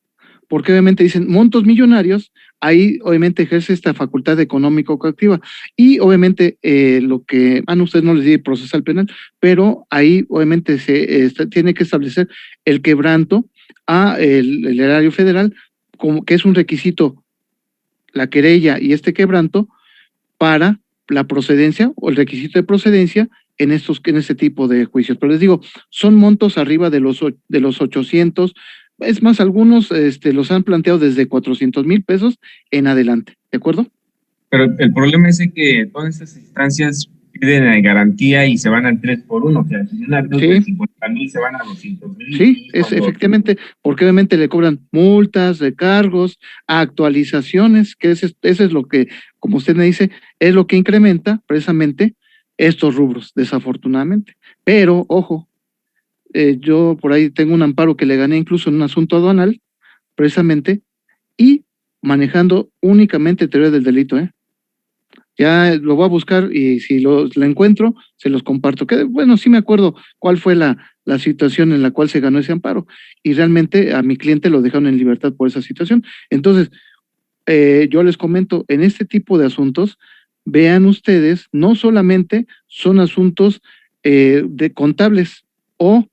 porque obviamente dicen montos millonarios, ahí obviamente ejerce esta facultad económico-coactiva y obviamente lo que, ustedes no les di procesal penal, pero ahí obviamente se tiene que establecer el quebranto a el erario federal, como que es un requisito la querella y este quebranto para la procedencia o el requisito de procedencia en este tipo de juicios. Pero les digo, son montos arriba de los 800. Es más, algunos los han planteado desde 400,000 pesos en adelante, ¿de acuerdo? Pero el problema es que todas estas instancias piden garantía y se van al 3x1, o sea, si una deuda de 50,000 se van a 200,000. Sí, es efectivamente, porque obviamente le cobran multas, recargos, actualizaciones, que eso es lo que, como usted me dice, es lo que incrementa precisamente estos rubros, desafortunadamente. Pero, ojo, yo por ahí tengo un amparo que le gané incluso en un asunto aduanal, precisamente, y manejando únicamente teoría del delito, Ya lo voy a buscar y si lo encuentro, se los comparto. Que, bueno, sí me acuerdo cuál fue la situación en la cual se ganó ese amparo y realmente a mi cliente lo dejaron en libertad por esa situación. Entonces, yo les comento, en este tipo de asuntos, vean ustedes, no solamente son asuntos de contables o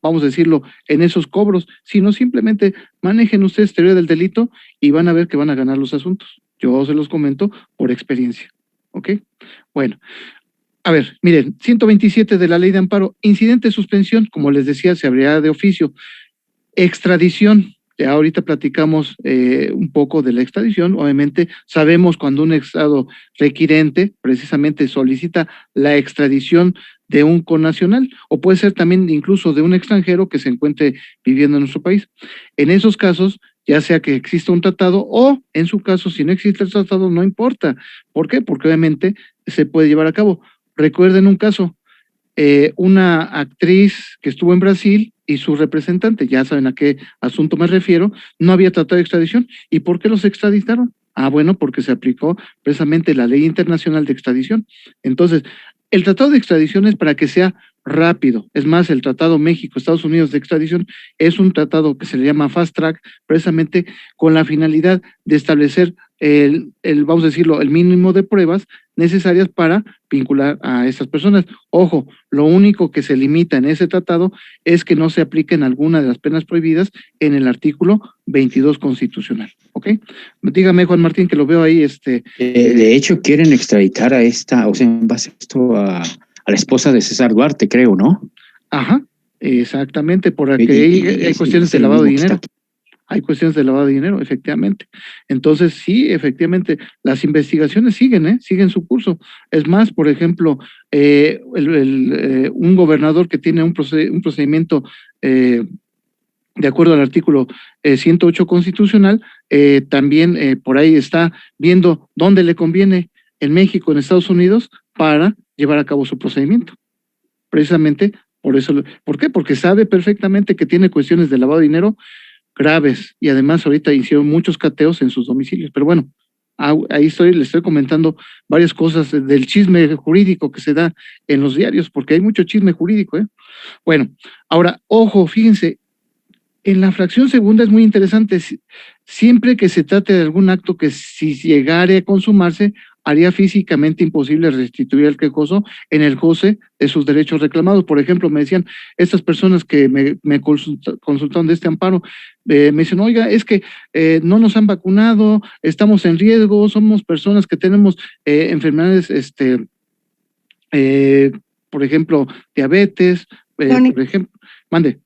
vamos a decirlo, en esos cobros, sino simplemente manejen ustedes teoría del delito y van a ver que van a ganar los asuntos. Yo se los comento por experiencia, ¿ok? Bueno, a ver, miren, 127 de la Ley de Amparo, incidente de suspensión, como les decía, se abrirá de oficio. Extradición, Ya ahorita platicamos un poco de la extradición. Obviamente sabemos cuando un estado requirente precisamente solicita la extradición de un connacional, o puede ser también incluso de un extranjero que se encuentre viviendo en nuestro país. En esos casos, ya sea que exista un tratado o, en su caso, si no existe el tratado, no importa. ¿Por qué? Porque obviamente se puede llevar a cabo. Recuerden un caso, una actriz que estuvo en Brasil y su representante, ya saben a qué asunto me refiero, no había tratado de extradición. ¿Y por qué los extraditaron? Ah, bueno, porque se aplicó precisamente la ley internacional de extradición. Entonces, el tratado de extradición es para que sea rápido. Es más, el tratado México-Estados Unidos de extradición es un tratado que se le llama Fast Track, precisamente con la finalidad de establecer vamos a decirlo, el mínimo de pruebas necesarias para vincular a estas personas. Ojo, lo único que se limita en ese tratado es que no se apliquen alguna de las penas prohibidas en el artículo 22 constitucional. ¿Ok? Dígame, Juan Martín, que lo veo ahí. De hecho, quieren extraditar a esta, o sea, en base a esto, a la esposa de César Duarte, creo, ¿no? Ajá, exactamente, porque hay cuestiones de lavado de dinero. Hay cuestiones de lavado de dinero, efectivamente. Entonces, sí, efectivamente, las investigaciones siguen su curso. Es más, por ejemplo, un gobernador que tiene un procedimiento de acuerdo al artículo 108 constitucional, también por ahí está viendo dónde le conviene en México, en Estados Unidos, para llevar a cabo su procedimiento. Precisamente por eso. ¿Por qué? Porque sabe perfectamente que tiene cuestiones de lavado de dinero graves, y además ahorita hicieron muchos cateos en sus domicilios. Pero bueno, ahí le estoy comentando varias cosas del chisme jurídico que se da en los diarios, porque hay mucho chisme jurídico, ¿eh? Bueno, ahora, ojo, fíjense, en la fracción segunda es muy interesante, siempre que se trate de algún acto que si llegare a consumarse, haría físicamente imposible restituir al quejoso en el goce de sus derechos reclamados. Por ejemplo, me decían, estas personas que me consultaron de este amparo, me dicen, oiga, es que no nos han vacunado, estamos en riesgo, somos personas que tenemos enfermedades, por ejemplo, diabetes, por ejemplo, mande.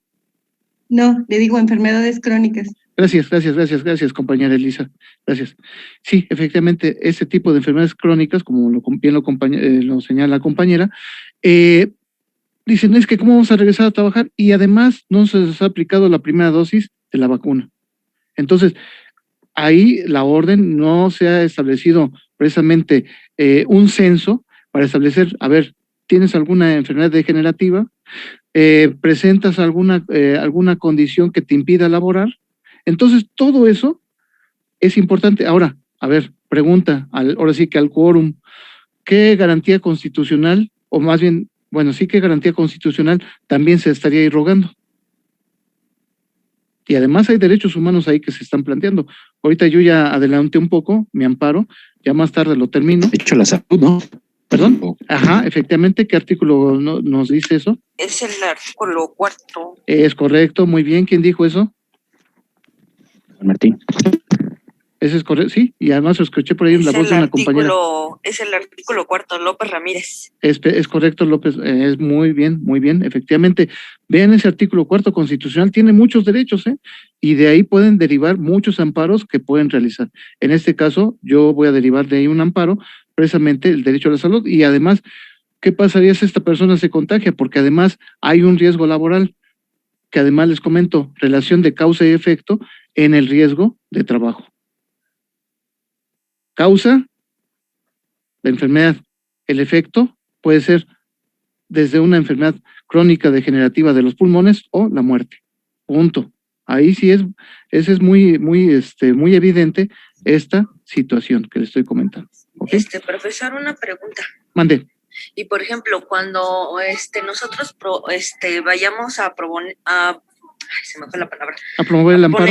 No, le digo enfermedades crónicas. Gracias, compañera Elisa. Gracias. Sí, efectivamente, ese tipo de enfermedades crónicas, como bien lo señala la compañera, dicen, es que cómo vamos a regresar a trabajar, y además no se les ha aplicado la primera dosis de la vacuna. Entonces, ahí la orden no se ha establecido precisamente un censo para establecer, a ver, ¿tienes alguna enfermedad degenerativa? ¿Presentas alguna condición que te impida laborar? Entonces, todo eso es importante. Ahora, a ver, pregunta, ahora sí que al quórum, ¿qué garantía constitucional, o más bien, bueno, sí, qué garantía constitucional también se estaría irrogando? Y además hay derechos humanos ahí que se están planteando. Ahorita yo ya adelanté un poco mi amparo, ya más tarde lo termino. De hecho, la salud, ¿no? ¿Perdón? Ajá, efectivamente, ¿qué artículo nos dice eso? Es el artículo 4. Es correcto, muy bien. ¿Quién dijo eso? Martín. Ese es correcto, sí, y además lo escuché por ahí en la voz de una compañera. Es el artículo 4, López Ramírez. Es correcto, López, es muy bien, efectivamente. Vean, ese artículo 4 constitucional tiene muchos derechos, y de ahí pueden derivar muchos amparos que pueden realizar. En este caso, yo voy a derivar de ahí un amparo, precisamente el derecho a la salud, y además, ¿qué pasaría si esta persona se contagia? Porque además hay un riesgo laboral, que además les comento, relación de causa y efecto en el riesgo de trabajo. Causa, la enfermedad. El efecto puede ser desde una enfermedad crónica degenerativa de los pulmones o la muerte. Punto. Ahí sí ese es muy evidente esta situación que le estoy comentando. ¿Okay? Profesor, una pregunta. Mande. Y por ejemplo, cuando nosotros vayamos a proponer, se me fue la palabra. A promover el amparo.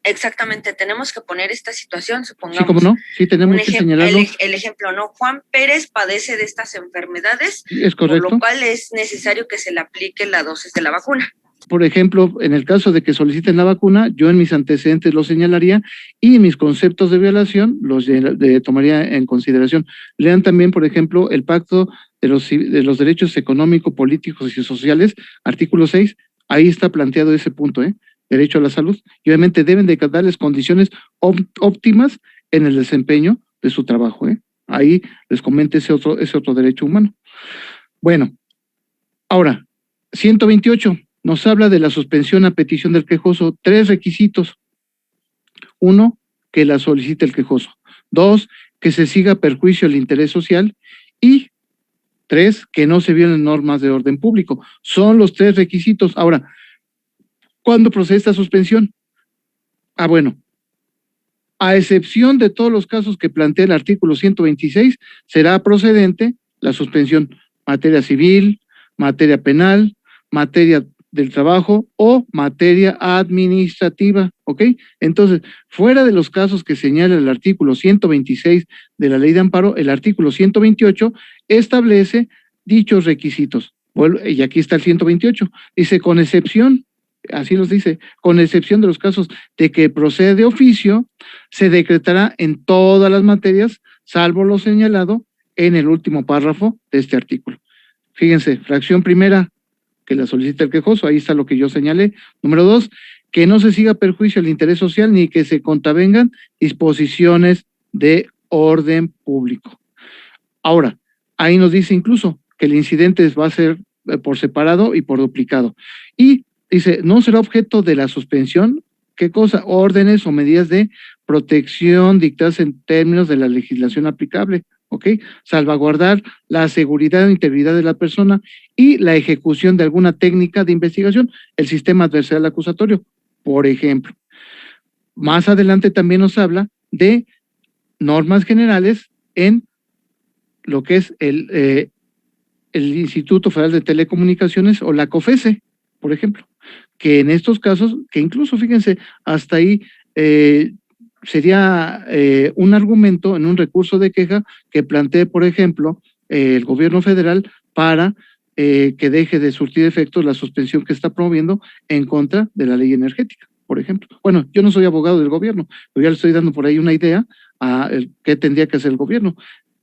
Exactamente, tenemos que poner esta situación, supongamos. Sí, ¿cómo no? Sí, tenemos que señalarlo. El ejemplo, ¿no? Juan Pérez padece de estas enfermedades, es correcto, por lo cual es necesario que se le aplique la dosis de la vacuna. Por ejemplo, en el caso de que soliciten la vacuna, yo en mis antecedentes lo señalaría y en mis conceptos de violación los tomaría en consideración. Lean también, por ejemplo, el Pacto de los Derechos Económicos, Políticos y Sociales, artículo 6, ahí está planteado ese punto, derecho a la salud, y obviamente deben de darles condiciones óptimas en el desempeño de su trabajo, ¿eh? Ahí les comento ese otro derecho humano. Bueno, ahora, 128 nos habla de la suspensión a petición del quejoso. 3 requisitos. 1, que la solicite el quejoso. 2, que se siga a perjuicio el interés social. Y 3, que no se violen normas de orden público. Son los 3 requisitos. Ahora, ¿cuándo procede esta suspensión? Bueno, a excepción de todos los casos que plantea el artículo 126, será procedente la suspensión materia civil, materia penal, materia del trabajo o materia administrativa, ¿ok? Entonces, fuera de los casos que señala el artículo 126 de la Ley de Amparo, el artículo 128 establece dichos requisitos. Y aquí está el 128. Dice, con excepción, así los dice, con excepción de los casos de que procede de oficio, se decretará en todas las materias, salvo lo señalado en el último párrafo de este artículo. Fíjense, fracción primera, que la solicita el quejoso, ahí está lo que yo señalé. Número 2, que no se siga a perjuicio el interés social ni que se contravengan disposiciones de orden público. Ahora, ahí nos dice incluso que el incidente va a ser por separado y por duplicado. Y dice, no será objeto de la suspensión, ¿qué cosa? Órdenes o medidas de protección dictadas en términos de la legislación aplicable, ¿ok? Salvaguardar la seguridad e integridad de la persona y la ejecución de alguna técnica de investigación, el sistema adversarial acusatorio, por ejemplo. Más adelante también nos habla de normas generales en lo que es el Instituto Federal de Telecomunicaciones o la COFESE, por ejemplo, que en estos casos, que incluso fíjense, hasta ahí sería un argumento en un recurso de queja que plantee, por ejemplo, el gobierno federal para que deje de surtir efectos la suspensión que está promoviendo en contra de la ley energética, por ejemplo. Bueno, yo no soy abogado del gobierno, pero ya le estoy dando por ahí una idea a qué tendría que hacer el gobierno.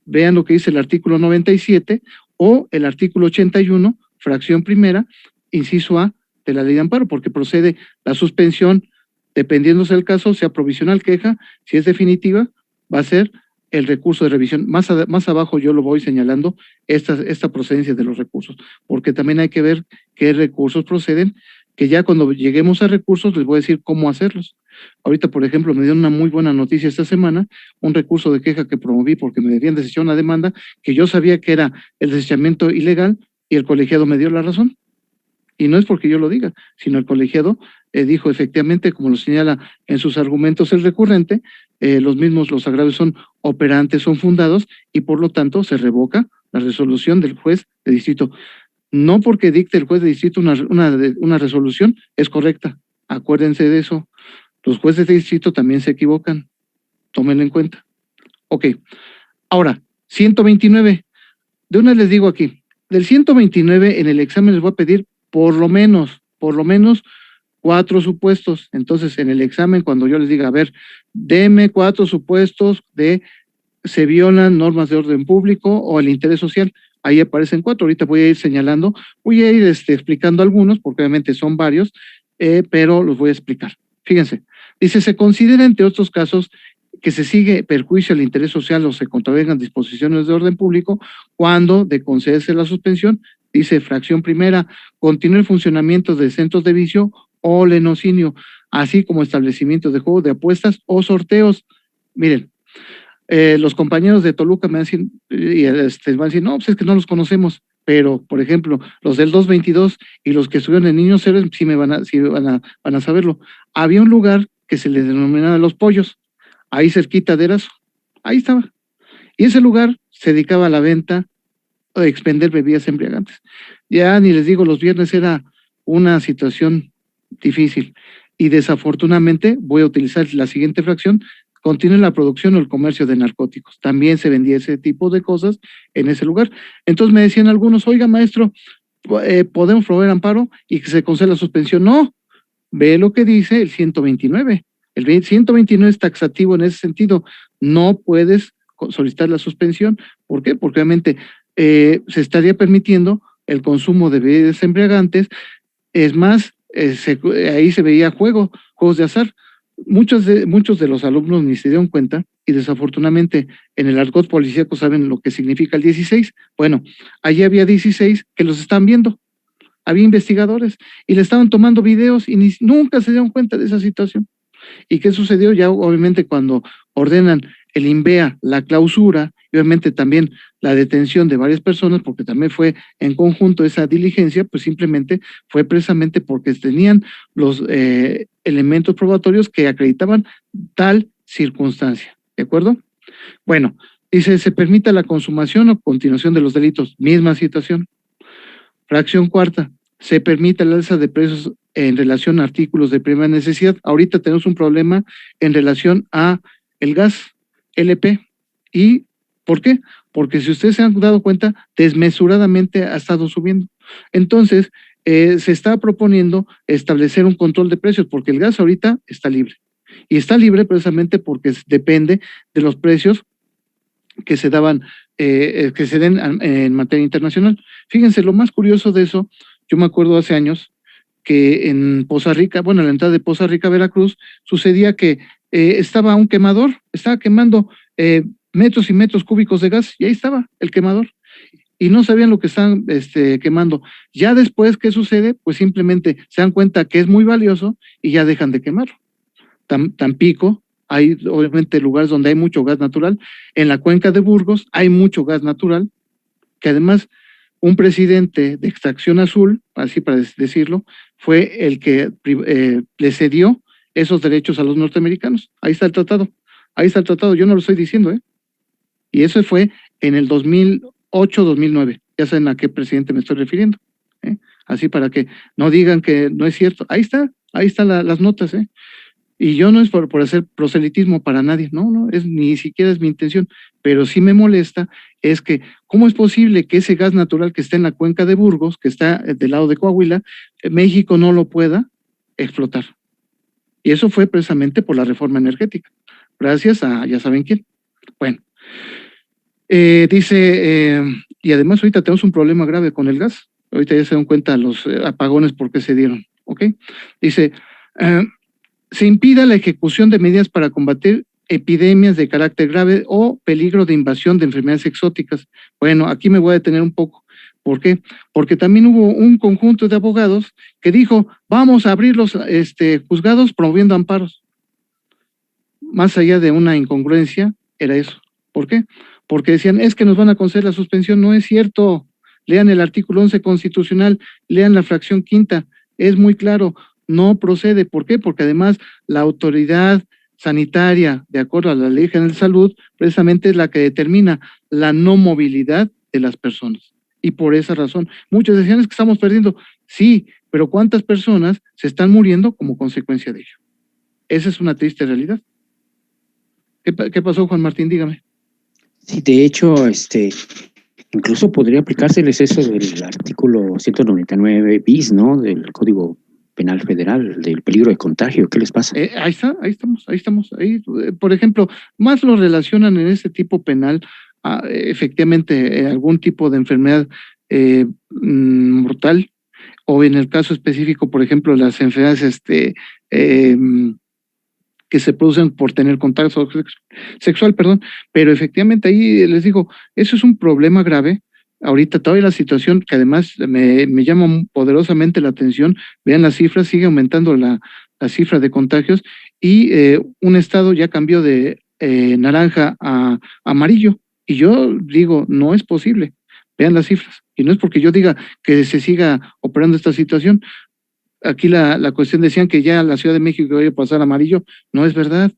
Vean lo que dice el artículo 97 o el artículo 81, fracción primera, inciso A de la ley de amparo, porque procede la suspensión, dependiéndose del caso, sea provisional queja, si es definitiva, va a ser el recurso de revisión. Más abajo yo lo voy señalando, esta procedencia de los recursos, porque también hay que ver qué recursos proceden, que ya cuando lleguemos a recursos les voy a decir cómo hacerlos. Ahorita, por ejemplo, me dieron una muy buena noticia esta semana, un recurso de queja que promoví porque me debían desechar una demanda, que yo sabía que era el desechamiento ilegal y el colegiado me dio la razón. Y no es porque yo lo diga, sino el colegiado dijo efectivamente, como lo señala en sus argumentos el recurrente, los agravios son operantes, son fundados y por lo tanto se revoca la resolución del juez de distrito. No porque dicte el juez de distrito una resolución es correcta, acuérdense de eso. Los jueces de distrito también se equivocan, tómenlo en cuenta. Ok, ahora, 129, de una les digo aquí, del 129 en el examen les voy a pedir por lo menos 4 supuestos. Entonces, en el examen, cuando yo les diga, a ver, deme 4 supuestos de se violan normas de orden público o el interés social, ahí aparecen 4. Ahorita voy a ir señalando, voy a ir explicando algunos, porque obviamente son varios, pero los voy a explicar. Fíjense, dice, se considera entre otros casos que se sigue perjuicio al interés social o se contravengan disposiciones de orden público cuando de concederse la suspensión, dice fracción primera, continúa el funcionamiento de centros de vicio o lenocinio, así como establecimientos de juego de apuestas o sorteos. Miren, los compañeros de Toluca me van a decir, no, pues es que no los conocemos, pero, por ejemplo, los del 222 y los que estuvieron en Niños Héroes sí van a saberlo. Había un lugar que se le denominaba Los Pollos, ahí cerquita de Erazo, ahí estaba. Y ese lugar se dedicaba a la venta o a expender bebidas embriagantes. Ya ni les digo, los viernes era una situación difícil. Y desafortunadamente, voy a utilizar la siguiente fracción, continúa la producción o el comercio de narcóticos. También se vendía ese tipo de cosas en ese lugar. Entonces me decían algunos, oiga maestro, ¿podemos proveer amparo y que se conceda la suspensión? No, ve lo que dice el 129. El 129 es taxativo en ese sentido. No puedes solicitar la suspensión. ¿Por qué? Porque obviamente se estaría permitiendo el consumo de bebidas embriagantes. Es más, ahí se veía juegos de azar. Muchos de los alumnos ni se dieron cuenta y desafortunadamente en el argot policíaco saben lo que significa el 16. Bueno, allí había 16 que los estaban viendo, había investigadores y le estaban tomando videos y nunca se dieron cuenta de esa situación. ¿Y qué sucedió? Ya obviamente cuando ordenan el INVEA, la clausura y obviamente también la detención de varias personas, porque también fue en conjunto esa diligencia, pues simplemente fue precisamente porque tenían los elementos probatorios que acreditaban tal circunstancia, ¿de acuerdo? Bueno, dice, se permite la consumación o continuación de los delitos, misma situación. Fracción cuarta, se permite el alza de precios en relación a artículos de primera necesidad. Ahorita tenemos un problema en relación a el gas LP. ¿Y por qué? Porque si ustedes se han dado cuenta, desmesuradamente ha estado subiendo. Entonces, se está proponiendo establecer un control de precios, porque el gas ahorita está libre. Y está libre precisamente porque depende de los precios que se daban, que se den en materia internacional. Fíjense, lo más curioso de eso, yo me acuerdo hace años que en Poza Rica, bueno, en la entrada de Poza Rica, Veracruz, sucedía que estaba un quemador, estaba quemando metros y metros cúbicos de gas, y ahí estaba el quemador, y no sabían lo que estaban quemando. Ya después, ¿qué sucede? Pues simplemente se dan cuenta que es muy valioso y ya dejan de quemarlo. Tampico, hay obviamente lugares donde hay mucho gas natural. En la cuenca de Burgos hay mucho gas natural, que además un presidente de extracción azul, así para decirlo, fue el que le cedió esos derechos a los norteamericanos. Ahí está el tratado, yo no lo estoy diciendo, y eso fue en el 2008-2009, ya saben a qué presidente me estoy refiriendo, así para que no digan que no es cierto. Ahí están las notas, y yo no es por hacer proselitismo para nadie, no, ni siquiera es mi intención, pero sí me molesta, es que ¿cómo es posible que ese gas natural que está en la cuenca de Burgos, que está del lado de Coahuila, México no lo pueda explotar? Y eso fue precisamente por la reforma energética, gracias a ya saben quién. Bueno, dice, y además ahorita tenemos un problema grave con el gas, ahorita ya se dan cuenta los apagones por qué se dieron, ¿ok? Dice, se impida la ejecución de medidas para combatir epidemias de carácter grave o peligro de invasión de enfermedades exóticas. Bueno, aquí me voy a detener un poco. ¿Por qué? Porque también hubo un conjunto de abogados que dijo, vamos a abrir los juzgados promoviendo amparos. Más allá de una incongruencia, era eso. ¿Por qué? Porque decían, es que nos van a conceder la suspensión. No es cierto. Lean el artículo 11 constitucional, lean la fracción quinta. Es muy claro, no procede. ¿Por qué? Porque además la autoridad sanitaria, de acuerdo a la Ley General de Salud, precisamente es la que determina la no movilidad de las personas. Y por esa razón, muchos decían es que estamos perdiendo. Sí, pero ¿cuántas personas se están muriendo como consecuencia de ello? Esa es una triste realidad. ¿Qué pasó, Juan Martín? Dígame. Sí, de hecho, incluso podría aplicárseles eso del artículo 199 bis, ¿no? Del Código Penal Federal, del peligro de contagio. ¿Qué les pasa? Ahí estamos. Por ejemplo, más lo relacionan en ese tipo penal efectivamente algún tipo de enfermedad mortal, o en el caso específico, por ejemplo, las enfermedades que se producen por tener contacto sexual, pero efectivamente ahí les digo, eso es un problema grave. Ahorita todavía la situación, que además me llama poderosamente la atención, vean las cifras, sigue aumentando la cifra de contagios, y un estado ya cambió de naranja a amarillo. Y yo digo, no es posible, vean las cifras, y no es porque yo diga que se siga operando esta situación. Aquí la cuestión decían que ya la Ciudad de México iba a pasar amarillo, no es verdad,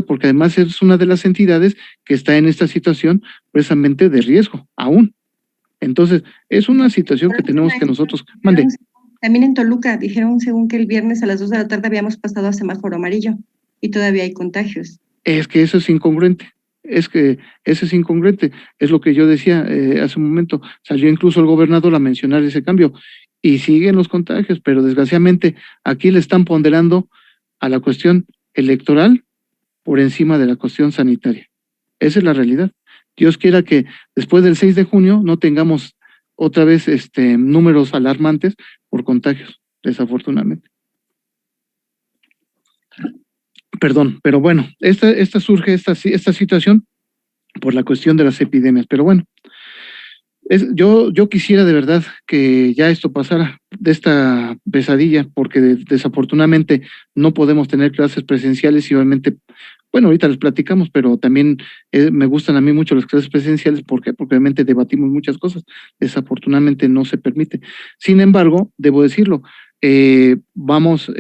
porque además es una de las entidades que está en esta situación precisamente de riesgo, aún. Entonces, es una situación que tenemos que nosotros... Mande. También en Toluca dijeron según que el viernes a las 2 de la tarde habíamos pasado a semáforo amarillo y todavía hay contagios. Es que eso es incongruente. Es lo que yo decía hace un momento, salió incluso el gobernador a mencionar ese cambio, y siguen los contagios, pero desgraciadamente aquí le están ponderando a la cuestión electoral por encima de la cuestión sanitaria. Esa es la realidad. Dios quiera que después del 6 de junio no tengamos otra vez números alarmantes por contagios. desafortunadamente. Perdón, pero bueno, surge esta situación por la cuestión de las epidemias, pero bueno, yo quisiera de verdad que ya esto pasara de esta pesadilla, porque desafortunadamente no podemos tener clases presenciales y obviamente, bueno, ahorita les platicamos, pero también me gustan a mí mucho las clases presenciales. ¿Por qué? Porque obviamente debatimos muchas cosas, desafortunadamente no se permite. Sin embargo, debo decirlo, vamos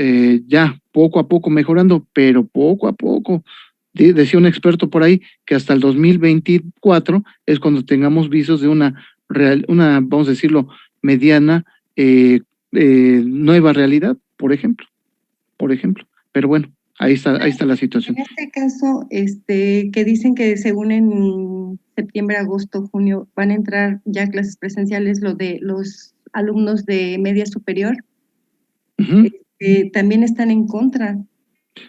ya poco a poco mejorando, pero poco a poco. Decía un experto por ahí que hasta el 2024 es cuando tengamos visos de una, vamos a decirlo, mediana nueva realidad, por ejemplo. Pero bueno, ahí está la situación. En este caso, que dicen que según en septiembre, agosto, junio van a entrar ya clases presenciales, lo de los alumnos de media superior, también están en contra.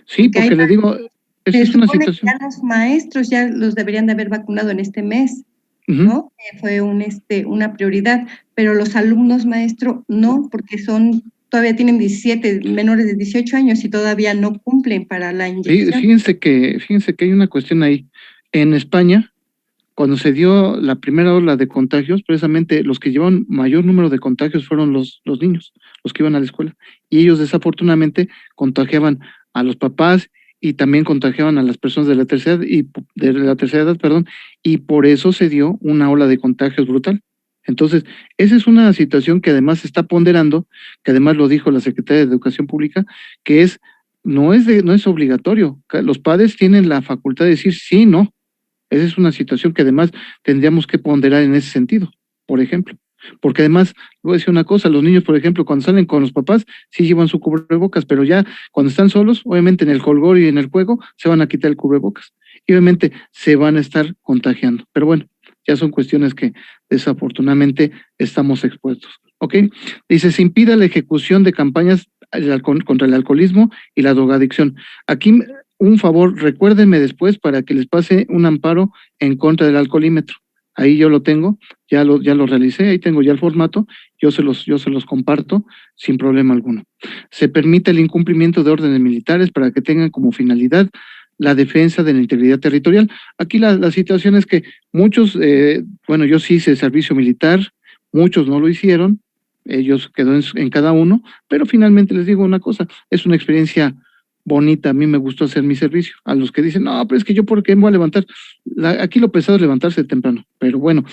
Sí, porque le digo, es una situación. Ya los maestros ya los deberían de haber vacunado en este mes, ¿no? Fue una prioridad, pero los alumnos maestro no, porque todavía tienen menores de 18 años y todavía no cumplen para la inyección. Sí, fíjense que hay una cuestión ahí. En España, cuando se dio la primera ola de contagios, precisamente los que llevaban mayor número de contagios fueron los niños, los que iban a la escuela. Y ellos desafortunadamente contagiaban a los papás y también contagiaban a las personas de la tercera edad, y por eso se dio una ola de contagios brutal. Entonces, esa es una situación que además se está ponderando, que además lo dijo la Secretaría de Educación Pública, que no es obligatorio. Los padres tienen la facultad de decir sí, no. Esa es una situación que además tendríamos que ponderar en ese sentido, por ejemplo. Porque además, voy a decir una cosa, los niños, por ejemplo, cuando salen con los papás, sí llevan su cubrebocas, pero ya cuando están solos, obviamente en el jolgorio y en el juego, se van a quitar el cubrebocas. Y obviamente se van a estar contagiando. Pero bueno, ya son cuestiones que desafortunadamente estamos expuestos. ¿Ok? Dice, se impida la ejecución de campañas contra el alcoholismo y la drogadicción. Aquí, un favor, recuérdenme después para que les pase un amparo en contra del alcoholímetro. Ahí yo lo tengo, ya lo realicé, ahí tengo ya el formato, yo se los comparto sin problema alguno. Se permite el incumplimiento de órdenes militares para que tengan como finalidad la defensa de la integridad territorial. Aquí la situación es que muchos, yo sí hice servicio militar, muchos no lo hicieron, ellos quedó en cada uno, pero finalmente les digo una cosa, es una experiencia bonita, a mí me gustó hacer mi servicio. A los que dicen, no, pero es que yo por qué me voy a levantar. Aquí lo pesado es levantarse temprano, pero bueno,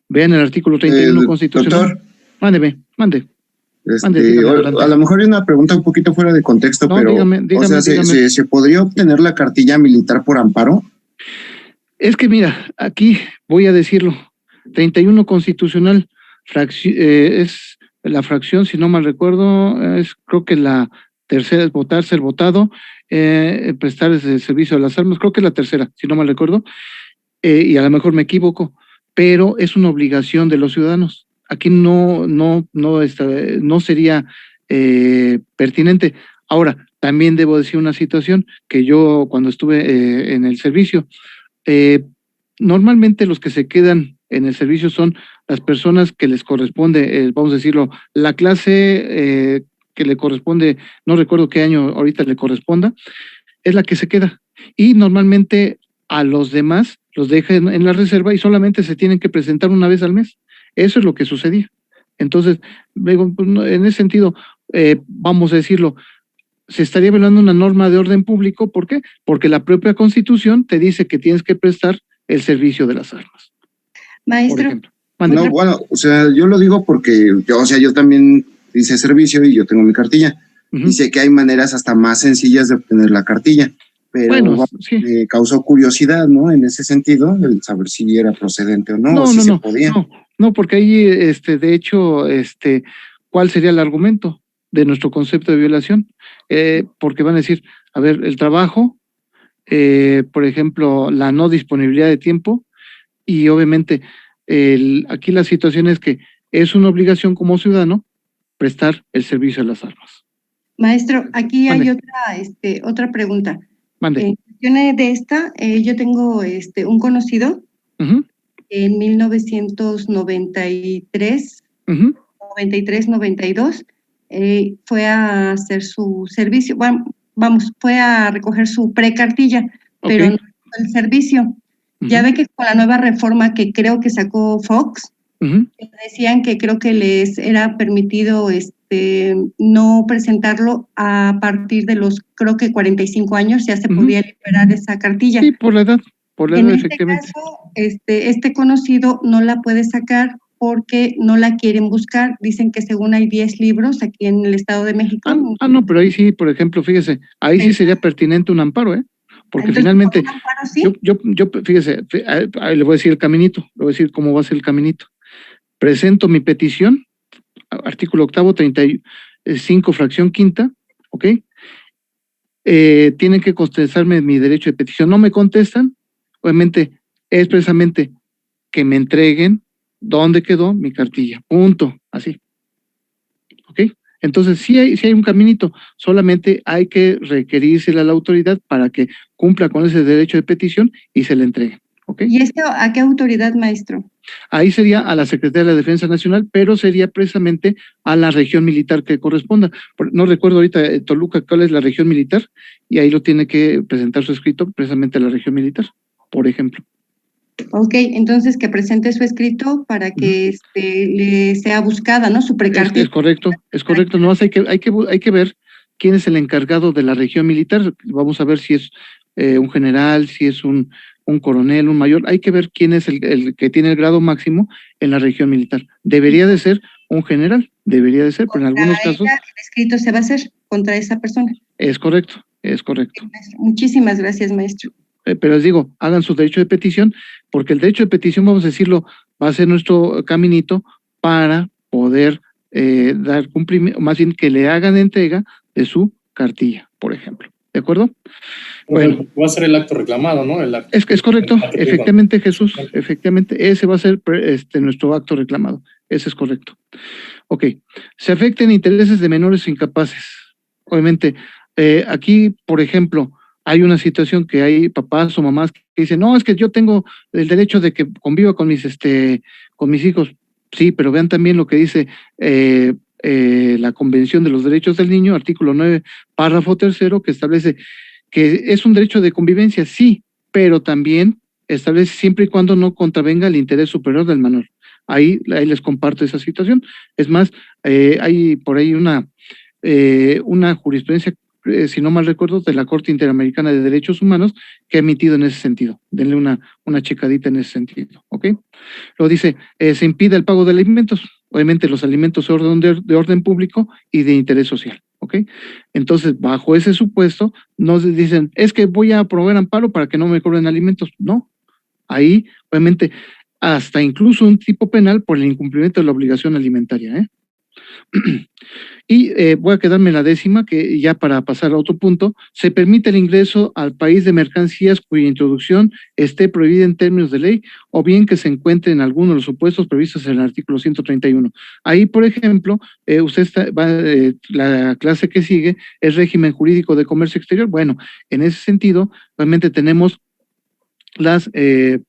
vean el artículo 31 constitucional. Doctor. Mande. A lo mejor hay una pregunta un poquito fuera de contexto, no, pero dígame. ¿se podría obtener la cartilla militar por amparo? Es que mira, aquí voy a decirlo, 31 constitucional, es la fracción, si no mal recuerdo, creo que la tercera es votar, ser votado, prestar ese servicio a las armas, creo que es la tercera, si no mal recuerdo, y a lo mejor me equivoco, pero es una obligación de los ciudadanos. Aquí no sería pertinente. Ahora, también debo decir una situación que yo cuando estuve en el servicio, normalmente los que se quedan en el servicio son las personas que les corresponde, vamos a decirlo, la clase que le corresponde, no recuerdo qué año ahorita le corresponda, es la que se queda. Y normalmente a los demás los dejan en la reserva y solamente se tienen que presentar una vez al mes. Eso es lo que sucedía. Entonces, en ese sentido, vamos a decirlo, se estaría violando una norma de orden público. ¿Por qué? Porque la propia Constitución te dice que tienes que prestar el servicio de las armas. Maestro. No, bueno, yo lo digo porque yo también hice servicio y yo tengo mi cartilla. Y sé que hay maneras hasta más sencillas de obtener la cartilla. Pero me causó curiosidad, ¿no? En ese sentido, el saber si era procedente o no, se podía. No, porque ahí, de hecho, ¿cuál sería el argumento de nuestro concepto de violación? Porque van a decir, a ver, el trabajo, por ejemplo, la no disponibilidad de tiempo, y obviamente aquí la situación es que es una obligación como ciudadano prestar el servicio de las armas. Maestro, aquí hay otra pregunta. En cuestión de esta, yo tengo un conocido en 1993, 92, fue a hacer su servicio, bueno, fue a recoger su precartilla, pero no hizo el servicio. Ya ve que con la nueva reforma que creo que sacó Fox, decían que creo que les era permitido no presentarlo a partir de los, creo que 45 años, ya se podía liberar esa cartilla. Sí, por la edad, efectivamente. Caso, este conocido no la puede sacar porque no la quieren buscar. Dicen que según hay 10 libros aquí en el Estado de México. No, pero ahí sí, por ejemplo, fíjese, ahí sí sería pertinente un amparo, porque entonces, finalmente, amparo, ¿sí? yo fíjese, ahí le voy a decir el caminito, le voy a decir cómo va a ser el caminito. Presento mi petición, artículo 8º, 35, fracción 5ª, ¿ok? Tienen que contestarme mi derecho de petición. No me contestan, obviamente, es precisamente que me entreguen dónde quedó mi cartilla, punto, así, ¿ok? Entonces, sí hay un caminito, solamente hay que requerírsela a la autoridad para que cumpla con ese derecho de petición y se le entregue, ¿ok? ¿Y esto a qué autoridad, maestro? Ahí sería a la Secretaría de la Defensa Nacional, pero sería precisamente a la región militar que corresponda. No recuerdo ahorita, Toluca, cuál es la región militar, y ahí lo tiene que presentar su escrito precisamente a la región militar, por ejemplo. Ok, entonces que presente su escrito para que le sea buscada, ¿no? Su precartilla. Es correcto. No, hay que ver quién es el encargado de la región militar. Vamos a ver si es un general, si es un coronel, un mayor. Hay que ver quién es el que tiene el grado máximo en la región militar. Debería de ser un general, pero en algunos casos. El escrito se va a hacer contra esa persona. Es correcto. Muchísimas gracias, maestro. Pero les digo, hagan su derecho de petición, porque el derecho de petición, vamos a decirlo, va a ser nuestro caminito para poder dar cumplimiento, más bien que le hagan entrega de su cartilla, por ejemplo. ¿De acuerdo? Bueno, va a ser el acto reclamado, ¿no? Es correcto, efectivamente, Jesús, efectivamente, ese va a ser nuestro acto reclamado, ese es correcto. Ok, se afecten intereses de menores incapaces. Obviamente, aquí, por ejemplo, hay una situación que hay papás o mamás que dicen, no, es que yo tengo el derecho de que conviva con mis hijos. Sí, pero vean también lo que dice la Convención de los Derechos del Niño, artículo 9, párrafo 3º, que establece que es un derecho de convivencia, sí, pero también establece siempre y cuando no contravenga el interés superior del menor. Ahí les comparto esa situación. Es más, hay por ahí una jurisprudencia, si no mal recuerdo, de la Corte Interamericana de Derechos Humanos que ha emitido en ese sentido. Denle una checadita en ese sentido, ¿ok? Lo dice, se impide el pago de alimentos. Obviamente los alimentos son de orden público y de interés social, ¿ok? Entonces, bajo ese supuesto, no se dicen, es que voy a promover amparo para que no me cobren alimentos. No, ahí, obviamente, hasta incluso un tipo penal por el incumplimiento de la obligación alimentaria, ¿eh? Y voy a quedarme en la 10ª, que ya para pasar a otro punto, se permite el ingreso al país de mercancías cuya introducción esté prohibida en términos de ley o bien que se encuentre en alguno de los supuestos previstos en el artículo 131. Ahí, por ejemplo, la clase que sigue es régimen jurídico de comercio exterior. Bueno, en ese sentido, obviamente tenemos las,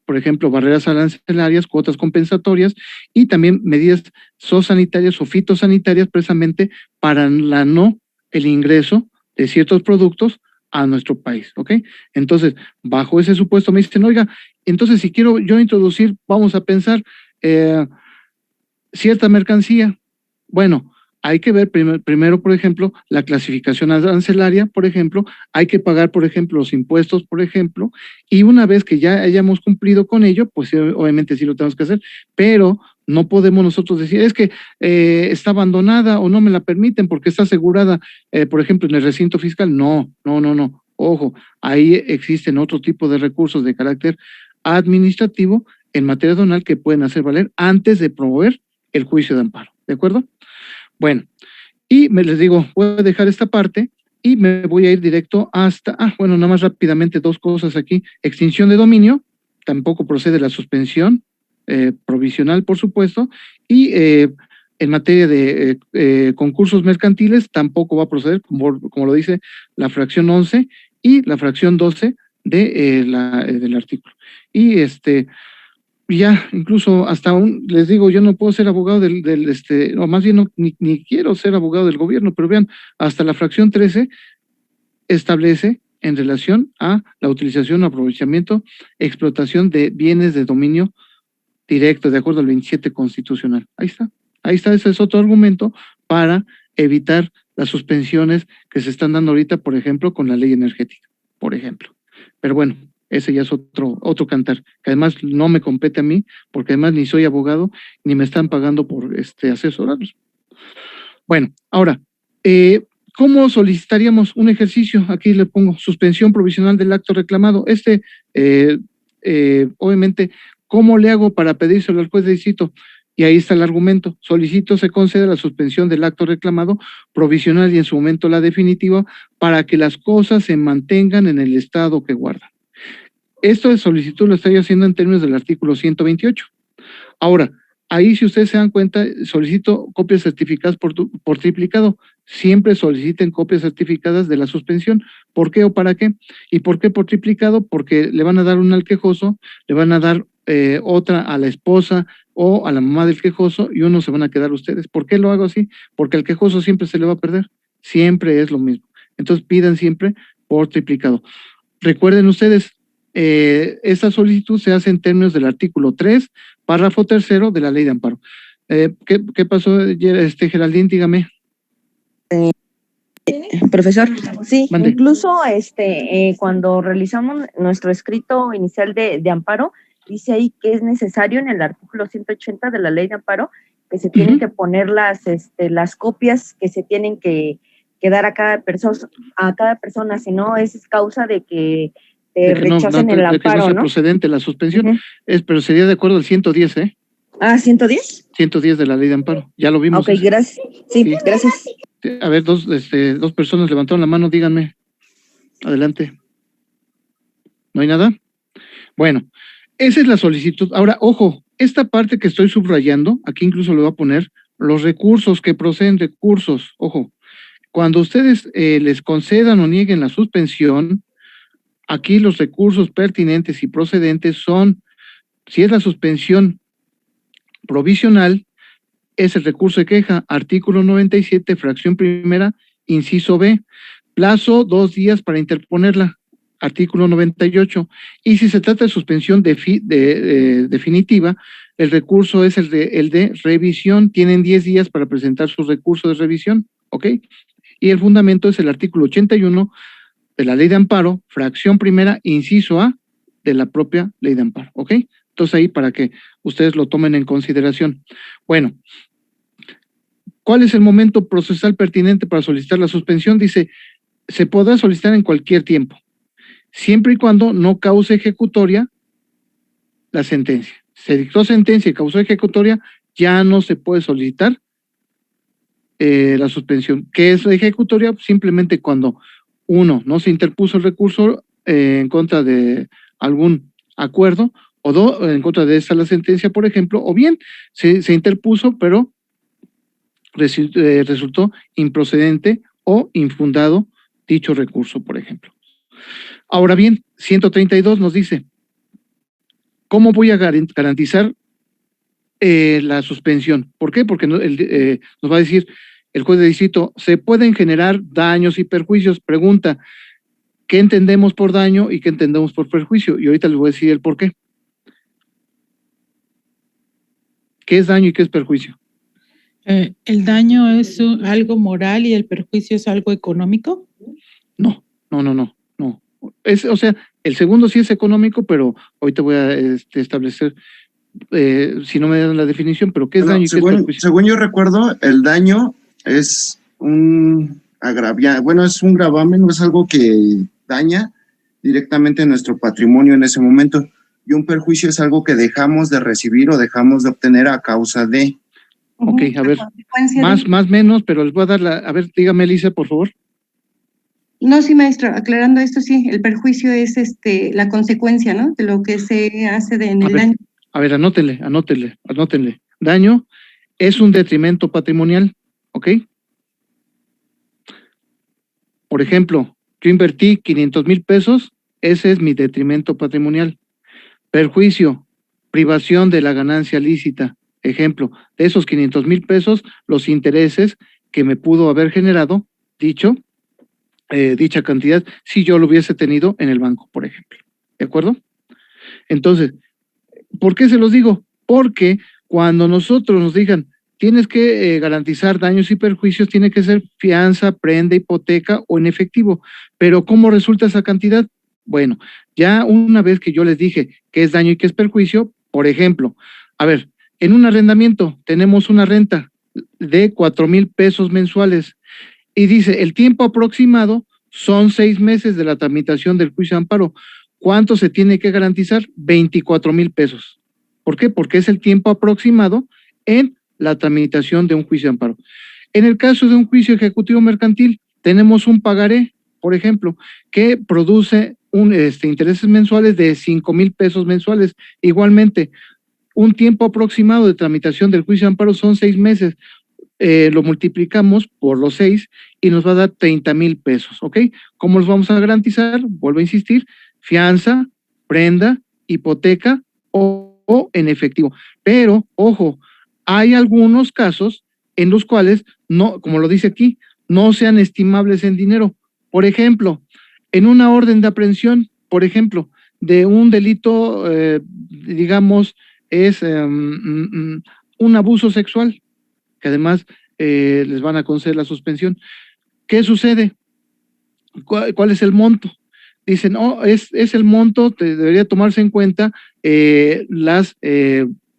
por ejemplo, barreras arancelarias, cuotas compensatorias y también medidas zoosanitarias o fitosanitarias precisamente para el ingreso de ciertos productos a nuestro país, ¿ok? Entonces, bajo ese supuesto me dicen, oiga, entonces si quiero yo introducir, vamos a pensar, cierta mercancía, bueno, hay que ver primero, por ejemplo, la clasificación arancelaria, por ejemplo, hay que pagar, por ejemplo, los impuestos, por ejemplo, y una vez que ya hayamos cumplido con ello, pues obviamente sí lo tenemos que hacer, pero no podemos nosotros decir, es que está abandonada o no me la permiten porque está asegurada, por ejemplo, en el recinto fiscal. No. Ojo, ahí existen otro tipo de recursos de carácter administrativo en materia aduanal que pueden hacer valer antes de promover el juicio de amparo, ¿de acuerdo? Bueno, y les digo, voy a dejar esta parte y me voy a ir directo hasta, nada más rápidamente 2 cosas aquí. Extinción de dominio, tampoco procede la suspensión provisional, por supuesto, y en materia de concursos mercantiles tampoco va a proceder, como lo dice la fracción 11 y la fracción 12 del artículo. Y ya, incluso hasta les digo, yo no puedo ser abogado o más bien ni quiero ser abogado del gobierno, pero vean, hasta la fracción 13 establece en relación a la utilización, aprovechamiento, explotación de bienes de dominio directo, de acuerdo al 27 constitucional. Ahí está, ese es otro argumento para evitar las suspensiones que se están dando ahorita, por ejemplo, con la ley energética, por ejemplo. Pero bueno, ese ya es otro cantar, que además no me compete a mí, porque además ni soy abogado, ni me están pagando por asesorarlos. Bueno, ahora, ¿cómo solicitaríamos un ejercicio? Aquí le pongo suspensión provisional del acto reclamado. Obviamente, ¿cómo le hago para pedírselo al juez de distrito? Y ahí está el argumento. Solicito se conceda la suspensión del acto reclamado provisional y en su momento la definitiva para que las cosas se mantengan en el estado que guardan. Esto de solicitud lo estoy haciendo en términos del artículo 128. Ahora, ahí si ustedes se dan cuenta, solicito copias certificadas por triplicado. Siempre soliciten copias certificadas de la suspensión. ¿Por qué o para qué? ¿Y por qué por triplicado? Porque le van a dar una al quejoso, le van a dar otra a la esposa o a la mamá del quejoso y uno se van a quedar ustedes. ¿Por qué lo hago así? Porque al quejoso siempre se le va a perder. Siempre es lo mismo. Entonces pidan siempre por triplicado. Recuerden ustedes, esta solicitud se hace en términos del artículo 3, párrafo 3 de la ley de amparo. ¿Qué pasó, Geraldine? Dígame. Profesor, sí, Mande. incluso cuando realizamos nuestro escrito inicial de amparo, dice ahí que es necesario en el artículo 180 de la ley de amparo que se tienen que poner las copias que se tienen que dar a cada persona, si no es causa de que rechacen el amparo, de que no sea procedente la suspensión, pero sería de acuerdo al 110, ¿eh? Ah, ¿110? 110 de la ley de amparo, ya lo vimos. Ok, gracias. Sí, gracias. A ver, dos personas levantaron la mano, díganme. Adelante. ¿No hay nada? Bueno, esa es la solicitud. Ahora, ojo, esta parte que estoy subrayando, aquí incluso le voy a poner los recursos que proceden, recursos, ojo. Cuando ustedes les concedan o nieguen la suspensión, aquí los recursos pertinentes y procedentes son, si es la suspensión provisional, es el recurso de queja, artículo 97, fracción primera, inciso B, plazo 2 días para interponerla, artículo 98, y si se trata de suspensión definitiva, el recurso es el de revisión, tienen 10 días para presentar su recurso de revisión, ¿ok? Y el fundamento es el artículo 81 de la ley de amparo, fracción primera, inciso A, de la propia ley de amparo, ¿ok? Entonces ahí para que ustedes lo tomen en consideración. Bueno, ¿cuál es el momento procesal pertinente para solicitar la suspensión? Dice, se podrá solicitar en cualquier tiempo, siempre y cuando no cause ejecutoria la sentencia. Se dictó sentencia y causó ejecutoria, ya no se puede solicitar la suspensión. ¿Qué es la ejecutoria? Simplemente cuando uno, no se interpuso el recurso en contra de algún acuerdo, o dos, en contra de esta la sentencia, por ejemplo, o bien se interpuso, pero resultó improcedente o infundado dicho recurso, por ejemplo. Ahora bien, 132 nos dice, ¿cómo voy a garantizar la suspensión? ¿Por qué? Porque nos va a decir el juez de distrito, se pueden generar daños y perjuicios. Pregunta, ¿qué entendemos por daño y qué entendemos por perjuicio? Y ahorita les voy a decir el por qué. ¿Qué es daño y qué es perjuicio? ¿El daño es algo moral y el perjuicio es algo económico? No. O sea, el segundo sí es económico, pero ahorita voy a establecer, si no me dan la definición, pero ¿qué es daño y qué es perjuicio? Según yo recuerdo, el daño es un es un gravamen, no es algo que daña directamente nuestro patrimonio en ese momento, y un perjuicio es algo que dejamos de recibir o dejamos de obtener a causa de. Ok, a ver, más menos, pero les voy a dar a ver, dígame, Elisa, por favor. No, sí, maestro, aclarando esto, sí, el perjuicio es la consecuencia, ¿no? De lo que se hace en el daño. A ver, anótenle. Daño es un detrimento patrimonial, ¿ok? Por ejemplo, yo invertí 500,000 pesos, ese es mi detrimento patrimonial. Perjuicio, privación de la ganancia lícita. Ejemplo, de esos 500,000 pesos, los intereses que me pudo haber generado dicha cantidad si yo lo hubiese tenido en el banco, por ejemplo. ¿De acuerdo? Entonces, ¿por qué se los digo? Porque cuando nosotros nos digan, tienes que garantizar daños y perjuicios, tiene que ser fianza, prenda, hipoteca o en efectivo. Pero ¿cómo resulta esa cantidad? Bueno, ya una vez que yo les dije qué es daño y qué es perjuicio, por ejemplo, a ver, en un arrendamiento tenemos una renta de 4,000 pesos mensuales y dice, el tiempo aproximado son 6 meses de la tramitación del juicio de amparo. ¿Cuánto se tiene que garantizar? 24,000 pesos. ¿Por qué? Porque es el tiempo aproximado en la tramitación de un juicio de amparo. En el caso de un juicio ejecutivo mercantil, tenemos un pagaré, por ejemplo, que produce intereses mensuales de 5,000 pesos mensuales. Igualmente, un tiempo aproximado de tramitación del juicio de amparo son 6 meses. Lo multiplicamos por los 6 y nos va a dar 30,000 pesos, ¿ok? ¿Cómo los vamos a garantizar? Vuelvo a insistir, fianza, prenda, hipoteca o en efectivo. Pero, ojo, hay algunos casos en los cuales, no, como lo dice aquí, no sean estimables en dinero. Por ejemplo, en una orden de aprehensión, por ejemplo, de un delito, digamos, es un abuso sexual, que además les van a conceder la suspensión. ¿Qué sucede? ¿Cuál es el monto? Dicen, es el monto, debería tomarse en cuenta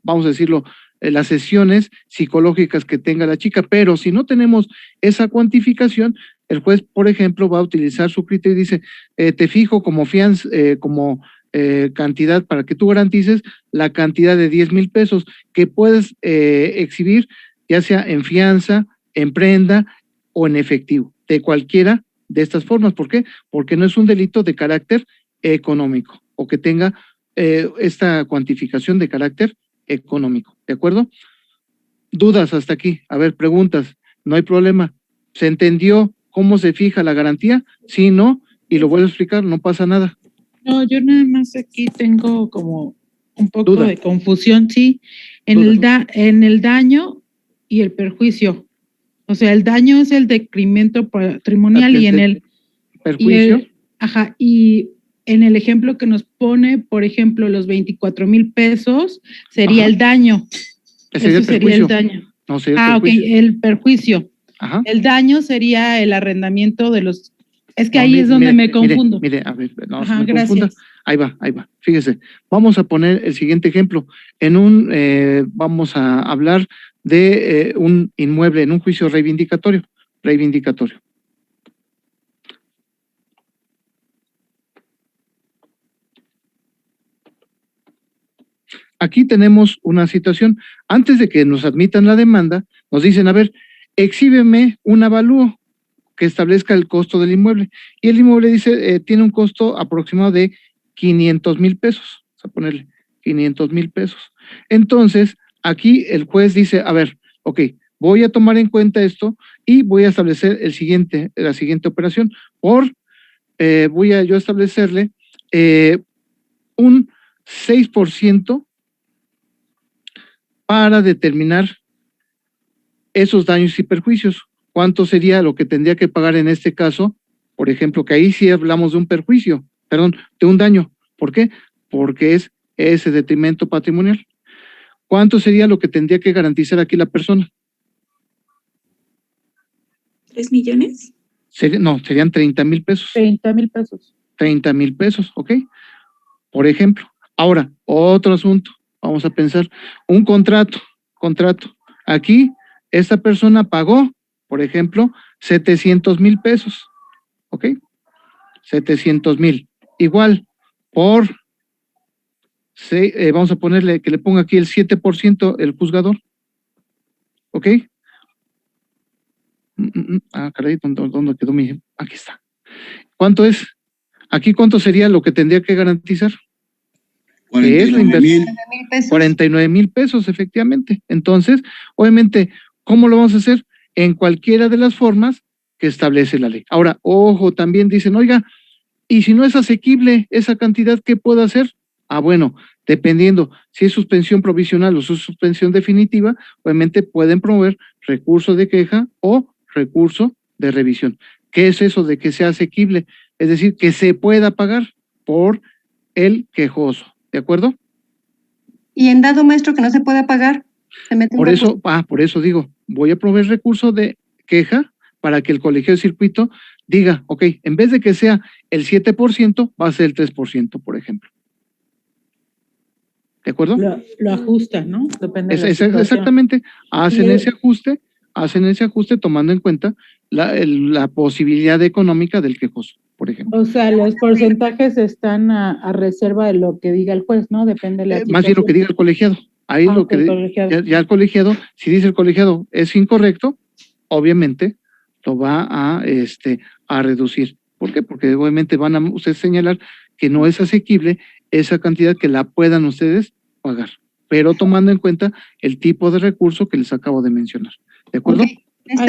vamos a decirlo, las sesiones psicológicas que tenga la chica, pero si no tenemos esa cuantificación, el juez, por ejemplo, va a utilizar su criterio y dice, te fijo como fianza, cantidad para que tú garantices la cantidad de 10,000 pesos que puedes exhibir, ya sea en fianza, en prenda o en efectivo, de cualquiera de estas formas. ¿Por qué? Porque no es un delito de carácter económico o que tenga esta cuantificación de carácter económico. ¿De acuerdo? ¿Dudas hasta aquí? A ver, preguntas. No hay problema. ¿Se entendió cómo se fija la garantía? Sí, no, y lo vuelvo a explicar, no pasa nada. No, yo nada más aquí tengo como un poco de confusión, sí, en el daño y el perjuicio. O sea, el daño es el decremento patrimonial y en el perjuicio. Y en el ejemplo que nos pone, por ejemplo, los 24,000 pesos sería el daño. Ese sería el daño. No, sería el perjuicio. Ok, el perjuicio. Ajá. El daño sería el arrendamiento de los... Es que ahí es donde me confundo. Mire, a ver, no se me confunda. Ahí va. Fíjese, vamos a poner el siguiente ejemplo. Vamos a hablar de un inmueble en un juicio reivindicatorio. Aquí tenemos una situación. Antes de que nos admitan la demanda, nos dicen, a ver, exhíbeme un avalúo que establezca el costo del inmueble. Y el inmueble dice, tiene un costo aproximado de 500,000 pesos. Vamos a ponerle 500,000 pesos. Entonces, aquí el juez dice, a ver, ok, voy a tomar en cuenta esto y voy a establecer la siguiente operación. Voy a yo establecerle un 6% para determinar esos daños y perjuicios. ¿Cuánto sería lo que tendría que pagar en este caso? Por ejemplo, que ahí sí hablamos de un perjuicio, de un daño. ¿Por qué? Porque es ese detrimento patrimonial. ¿Cuánto sería lo que tendría que garantizar aquí la persona? ¿3 millones? Serían 30,000 pesos. 30,000 pesos. 30,000 pesos, ¿ok? Por ejemplo. Ahora, otro asunto. Vamos a pensar, un contrato. Aquí, esta persona pagó, por ejemplo, 700,000 pesos, ¿ok? 700,000. Igual, vamos a ponerle que le ponga aquí el 7% el juzgador, ¿ok? Caray, ¿dónde quedó mi? Aquí está. ¿Cuánto es? Aquí, ¿cuánto sería lo que tendría que garantizar? 49,000 pesos, efectivamente. Entonces, obviamente, ¿cómo lo vamos a hacer? En cualquiera de las formas que establece la ley. Ahora, ojo, también dicen, oiga, y si no es asequible esa cantidad, ¿qué puedo hacer? Bueno, Dependiendo si es suspensión provisional o suspensión definitiva, obviamente pueden promover recurso de queja o recurso de revisión. ¿Qué es eso de que sea asequible? Es decir, que se pueda pagar por el quejoso, ¿de acuerdo? Y en dado, maestro, que no se pueda pagar, se mete por eso digo, voy a proveer recurso de queja para que el colegio de circuito diga, ok, en vez de que sea el 7%, va a ser el 3%, por ejemplo. ¿De acuerdo? Lo ajustan, ¿no? Depende de la exactamente, hacen ese ajuste tomando en cuenta la posibilidad económica del quejoso, por ejemplo. O sea, los porcentajes están a reserva de lo que diga el juez, ¿no? Depende de la situación. Más bien lo que diga el colegiado. Ahí lo que ya el colegiado, si dice el colegiado es incorrecto, obviamente lo va a reducir. ¿Por qué? Porque obviamente van a ustedes señalar que no es asequible esa cantidad que la puedan ustedes pagar, pero tomando en cuenta el tipo de recurso que les acabo de mencionar. ¿De acuerdo? Okay.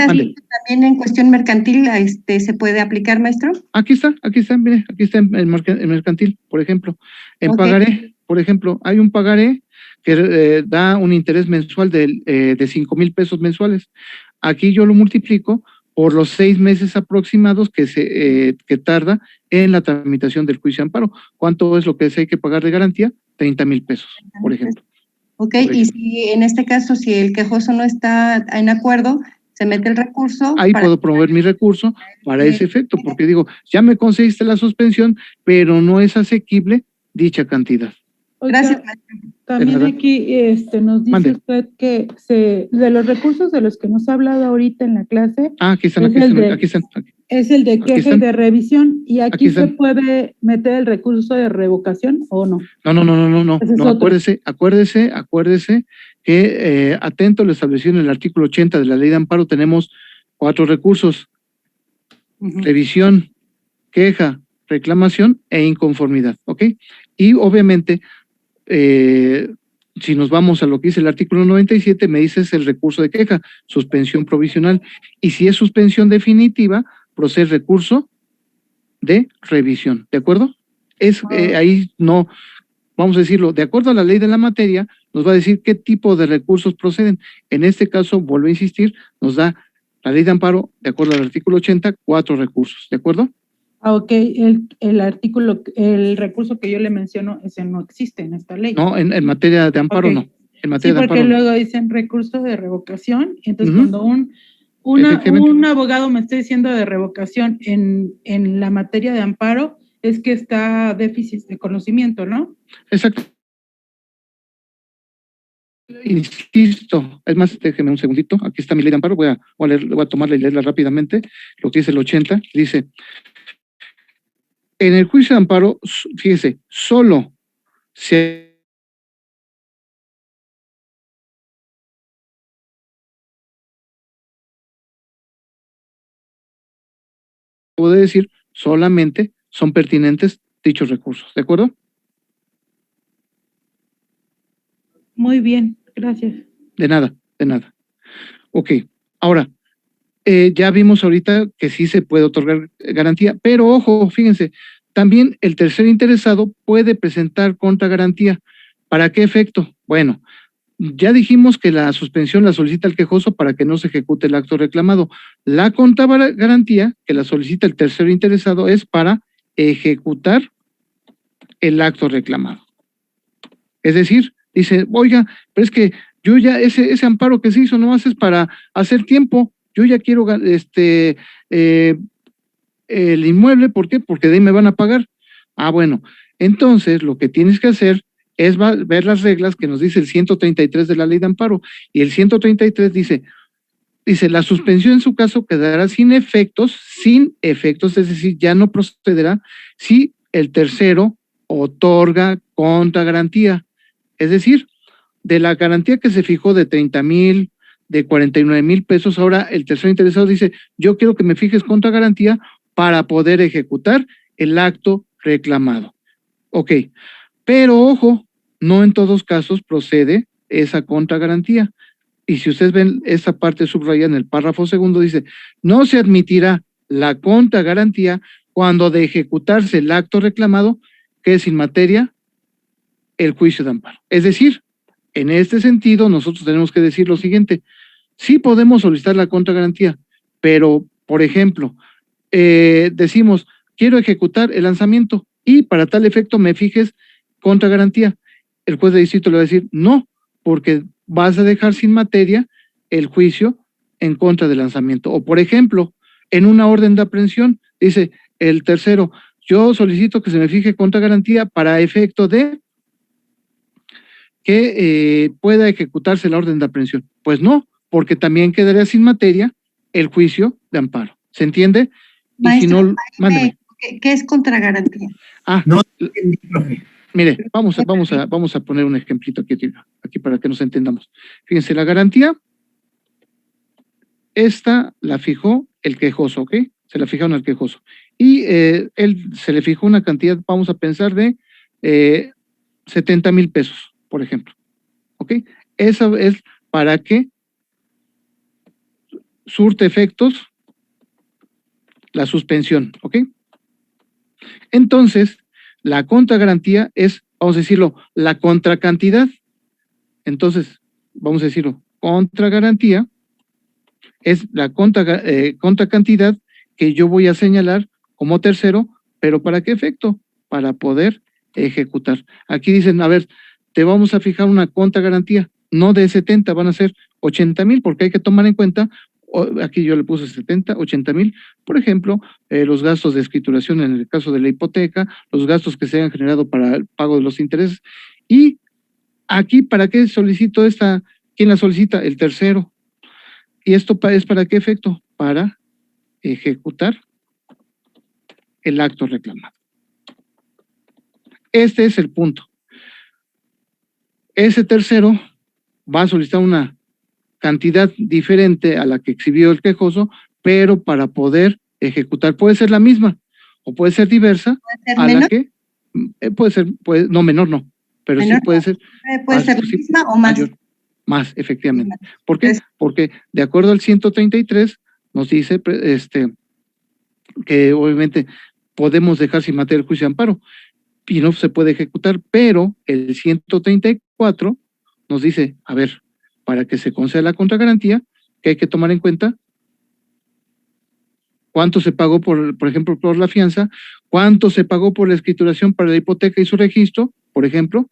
¿También en cuestión mercantil se puede aplicar, maestro? Aquí está, mire, aquí está en mercantil, por ejemplo. En pagaré, por ejemplo, hay un pagaré que da un interés mensual de 5,000 pesos mensuales. Aquí yo lo multiplico por los 6 meses aproximados que tarda en la tramitación del juicio de amparo. ¿Cuánto es lo que hay que pagar de garantía? 30,000 pesos, por ejemplo. Ok, y si en este caso, si el quejoso no está en acuerdo, se mete el recurso. Ahí puedo promover mi recurso para ese efecto, porque digo, ya me conseguiste la suspensión, pero no es asequible dicha cantidad. Gracias, maestro. También aquí nos dice usted que de los recursos de los que nos ha hablado ahorita en la clase, aquí están. Es el de queja y de revisión, y aquí se puede meter el recurso de revocación o no. No, acuérdese que atento a lo establecido en el artículo 80 de la ley de amparo, tenemos 4 recursos: revisión, queja, reclamación e inconformidad, ¿ok? Y obviamente, si nos vamos a lo que dice el artículo 97, me dices el recurso de queja, suspensión provisional, y si es suspensión definitiva, procede recurso de revisión, ¿de acuerdo? Ahí no, vamos a decirlo, de acuerdo a la ley de la materia, nos va a decir qué tipo de recursos proceden. En este caso, vuelvo a insistir, nos da la ley de amparo, de acuerdo al artículo 80, 4 recursos, ¿de acuerdo? Ok, el recurso que yo le menciono, ese no existe en esta ley. No, en materia de amparo no. En materia porque luego dicen recurso de revocación, y entonces cuando un abogado me está diciendo de revocación en la materia de amparo, es que está déficit de conocimiento, ¿no? Exacto. Insisto, es más, déjeme un segundito, aquí está mi ley de amparo, voy a tomarla y leerla rápidamente, lo que dice el 80, dice: en el juicio de amparo, fíjese, solo se puede decir, solamente son pertinentes dichos recursos, ¿de acuerdo? Muy bien, gracias. De nada. Ok, ahora, ya vimos ahorita que sí se puede otorgar garantía, pero ojo, fíjense, también el tercer interesado puede presentar contragarantía. ¿Para qué efecto? Bueno, ya dijimos que la suspensión la solicita el quejoso para que no se ejecute el acto reclamado. La contragarantía que la solicita el tercer interesado es para ejecutar el acto reclamado. Es decir, dice, oiga, pero es que yo ya, ese amparo que se hizo nomás es para hacer tiempo, yo ya quiero el inmueble, ¿por qué? Porque de ahí me van a pagar. Ah, bueno, entonces lo que tienes que hacer es ver las reglas que nos dice el 133 de la ley de amparo, y el 133 dice, la suspensión en su caso quedará sin efectos, es decir, ya no procederá si el tercero otorga contragarantía. Es decir, de la garantía que se fijó de 30,000, de 49,000 pesos, ahora el tercero interesado dice, yo quiero que me fijes contragarantía para poder ejecutar el acto reclamado. Ok, pero ojo, no en todos casos procede esa contragarantía. Y si ustedes ven esa parte subrayada en el párrafo segundo, dice, no se admitirá la contragarantía cuando de ejecutarse el acto reclamado, que es en materia el juicio de amparo. Es decir, en este sentido, nosotros tenemos que decir lo siguiente: sí podemos solicitar la contragarantía, pero, por ejemplo, decimos, quiero ejecutar el lanzamiento y para tal efecto me fijes contragarantía. El juez de distrito le va a decir, no, porque vas a dejar sin materia el juicio en contra del lanzamiento. O, por ejemplo, en una orden de aprehensión, dice el tercero, yo solicito que se me fije contragarantía para efecto de que pueda ejecutarse la orden de aprehensión. Pues no, porque también quedaría sin materia el juicio de amparo. ¿Se entiende? Maestro, y si no, mándeme. ¿Qué es contragarantía? No, mire, vamos a poner un ejemplito aquí para que nos entendamos. Fíjense, la garantía, esta la fijó el quejoso, ¿ok? Se la fijaron al quejoso. Y él se le fijó una cantidad, vamos a pensar, de 70,000 pesos, por ejemplo. ¿Ok? Eso es para que surte efectos la suspensión, ¿ok? Entonces, la contragarantía es, vamos a decirlo, la contracantidad. Entonces, vamos a decirlo, contragarantía es la contracantidad que yo voy a señalar como tercero, pero ¿para qué efecto? Para poder ejecutar. Aquí dicen, a ver, te vamos a fijar una contragarantía, no de 70, van a ser 80,000, porque hay que tomar en cuenta, aquí yo le puse 70, 80,000, por ejemplo, los gastos de escrituración en el caso de la hipoteca, los gastos que se hayan generado para el pago de los intereses, y aquí, ¿para qué solicito esta? ¿Quién la solicita? El tercero. ¿Y esto es para qué efecto? Para ejecutar el acto reclamado. Este es el punto. Ese tercero va a solicitar una cantidad diferente a la que exhibió el quejoso, pero para poder ejecutar. Puede ser la misma o puede ser diversa. ¿Puede ser a menor? la que puede ser, no, menor no, pero Menor, sí puede ser. ¿Puede ser la misma o más? Mayor, más, efectivamente. ¿Por qué? Porque de acuerdo al 133 nos dice que obviamente podemos dejar sin materia el juicio de amparo y no se puede ejecutar, pero el 134 nos dice, a ver, para que se conceda la contragarantía, que hay que tomar en cuenta cuánto se pagó por ejemplo, por la fianza, cuánto se pagó por la escrituración para la hipoteca y su registro, por ejemplo,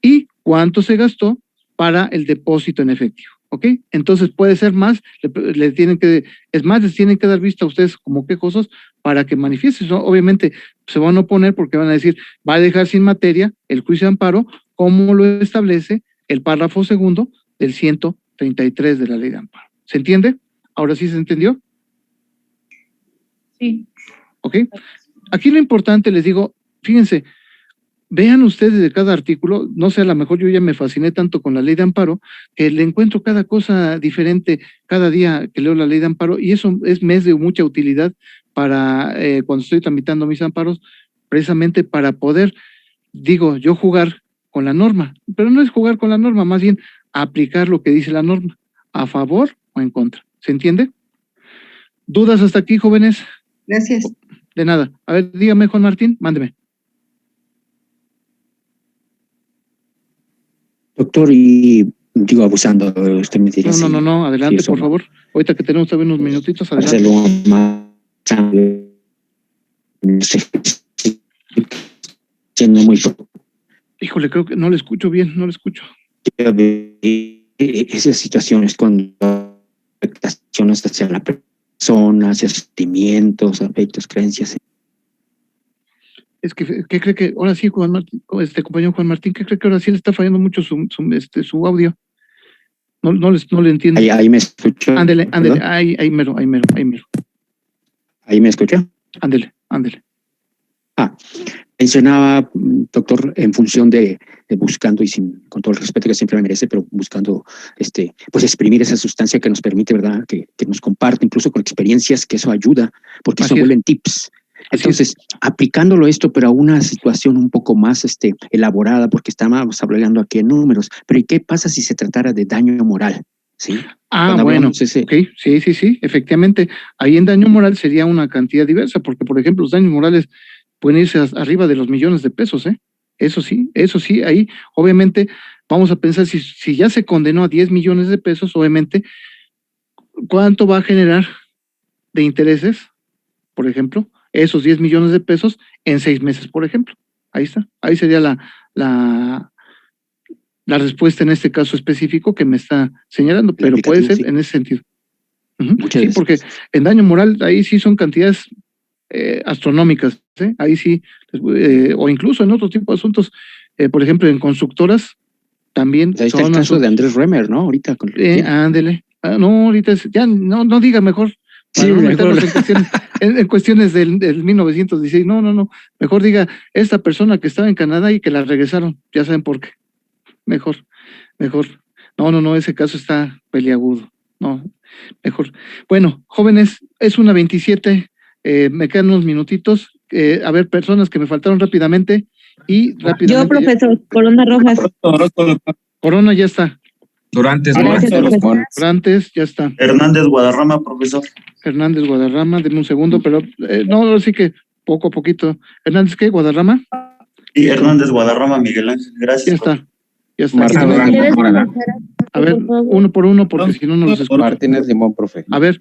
y cuánto se gastó para el depósito en efectivo, ¿ok? Entonces puede ser más, les tienen que dar vista a ustedes como quejosos para que manifiesten, ¿no? Obviamente se van a oponer porque van a decir, va a dejar sin materia el juicio de amparo, como lo establece el párrafo segundo del 133 de la ley de amparo. ¿Se entiende? ¿Ahora sí se entendió? Sí. ¿Ok? Aquí lo importante, les digo, fíjense, vean ustedes de cada artículo, no sé, a lo mejor yo ya me fasciné tanto con la ley de amparo, que le encuentro cada cosa diferente cada día que leo la ley de amparo, y eso me es de mucha utilidad para cuando estoy tramitando mis amparos, precisamente para poder, digo, yo jugar con la norma, pero no es jugar con la norma, más bien aplicar lo que dice la norma, a favor o en contra. ¿Se entiende? ¿Dudas hasta aquí, jóvenes? Gracias. De nada. A ver, dígame, Juan Martín, mándeme. Doctor, y digo, abusando, usted me diría. No, adelante, por favor. Ahorita que tenemos todavía unos minutitos, adelante. Hacerlo más siendo muy poco. Híjole, creo que no le escucho bien, no le escucho. Esas situaciones cuando afectaciones hacia la persona, hacia sentimientos, afectos, creencias. Es que, ¿qué cree que ahora sí, Juan Martín, compañero Juan Martín, qué cree que ahora sí le está fallando mucho su audio? No le entiendo. Ahí me escucho. Ándele, ahí mero. ¿Ahí me escucha? Ándele. Mencionaba, doctor, en función de buscando, y con todo el respeto que siempre me merece, pero buscando pues exprimir esa sustancia que nos permite, ¿verdad?, que nos comparte, incluso con experiencias, que eso ayuda, porque eso vuelven tips. Entonces, aplicándolo esto, pero a una situación un poco más elaborada, porque estábamos hablando aquí en números, pero ¿y qué pasa si se tratara de daño moral? ¿Sí? Bueno, okay. Sí, efectivamente, ahí en daño moral sería una cantidad diversa, porque por ejemplo los daños morales pueden irse arriba de los millones de pesos, Eso sí, ahí obviamente vamos a pensar si ya se condenó a 10 millones de pesos, obviamente, ¿cuánto va a generar de intereses, por ejemplo, esos 10 millones de pesos en 6 meses, por ejemplo? Ahí está, ahí sería la respuesta en este caso específico que me está señalando, pero puede ser en ese sentido. Sí, porque en daño moral ahí sí son cantidades astronómicas, ¿sí? Ahí sí, o incluso en otro tipo de asuntos, por ejemplo, en constructoras también. Ahí está el caso de Andrés Remer, ¿no? Ahorita. Ándele. No, ahorita ya no diga mejor. Para no meternos en cuestiones del 1916. No. Mejor diga esta persona que estaba en Canadá y que la regresaron. Ya saben por qué. Mejor. No, ese caso está peliagudo. No, mejor. Bueno, jóvenes, es 1:27. Me quedan unos minutitos. A ver, personas que me faltaron rápidamente. Yo, profesor, Corona Rojas. Corona ya está. Durantes, ya está. Hernández Guadarrama, profesor. Hernández Guadarrama, denme un segundo, pero no, así que poco a poquito. ¿Hernández qué? ¿Guadarrama? Y Hernández Guadarrama, Miguel Ángel, gracias. Ya está. A ver, uno por uno, porque si no los escucho. Martínez Limón, profe. A ver,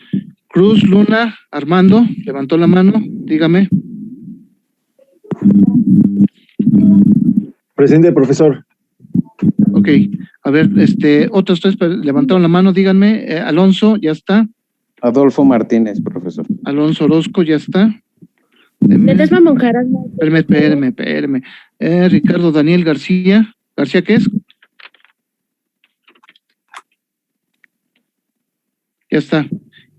Cruz, Luna, Armando, levantó la mano, dígame. Presente, profesor. Ok, a ver, otros tres levantaron la mano, díganme. Alonso, ya está. Adolfo Martínez, profesor. Alonso Orozco, ya está. Ledesma Monjaras. Espérame. Ricardo Daniel García. ¿García qué es? Ya está.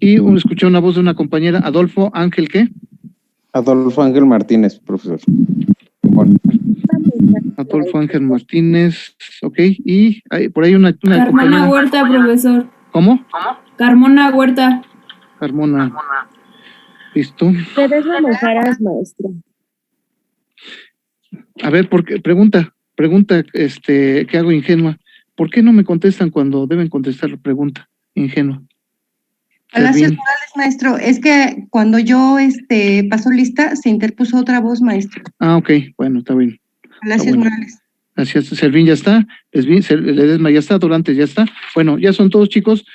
Y escuché una voz de una compañera, Adolfo Ángel, ¿qué? Adolfo Ángel Martínez, profesor. Bueno. Adolfo Ángel Martínez, ok. Y por ahí una Carmona compañera. Huerta, profesor. ¿Cómo? Carmona Huerta. Carmona. Listo. Ledesma Monjaras, maestra. A ver, pregunta, ¿qué hago ingenua? ¿Por qué no me contestan cuando deben contestar la pregunta ingenua? Palacios Morales, maestro, es que cuando yo pasó lista, se interpuso otra voz, maestro. Ok, bueno, está bien. Palacios Morales. Gracias, Servín ya está, Ledesma ya está, Dorantes ya está. Bueno, ya son todos, chicos.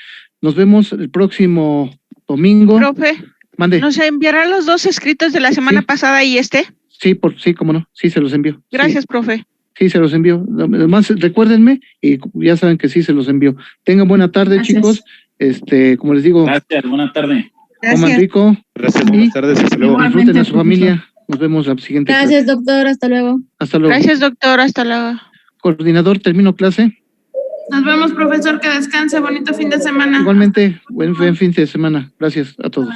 Nos vemos el próximo domingo. Profe, mande. ¿Nos enviará los 2 escritos de la semana pasada y este? Sí, cómo no, sí se los envío. Gracias, profe. Sí, se los envío. Además, recuérdenme y ya saben que sí se los envío. Tengan buena tarde, chicos. Como les digo. Gracias, buena tarde. Coman rico. Gracias, buenas tardes, hasta luego. Disfruten a su familia. Nos vemos la siguiente Gracias, doctor, hasta luego. Hasta luego. Gracias, doctor, hasta luego. Coordinador, termino clase. Nos vemos, profesor, que descanse, bonito fin de semana. Igualmente, buen fin de semana. Gracias a todos.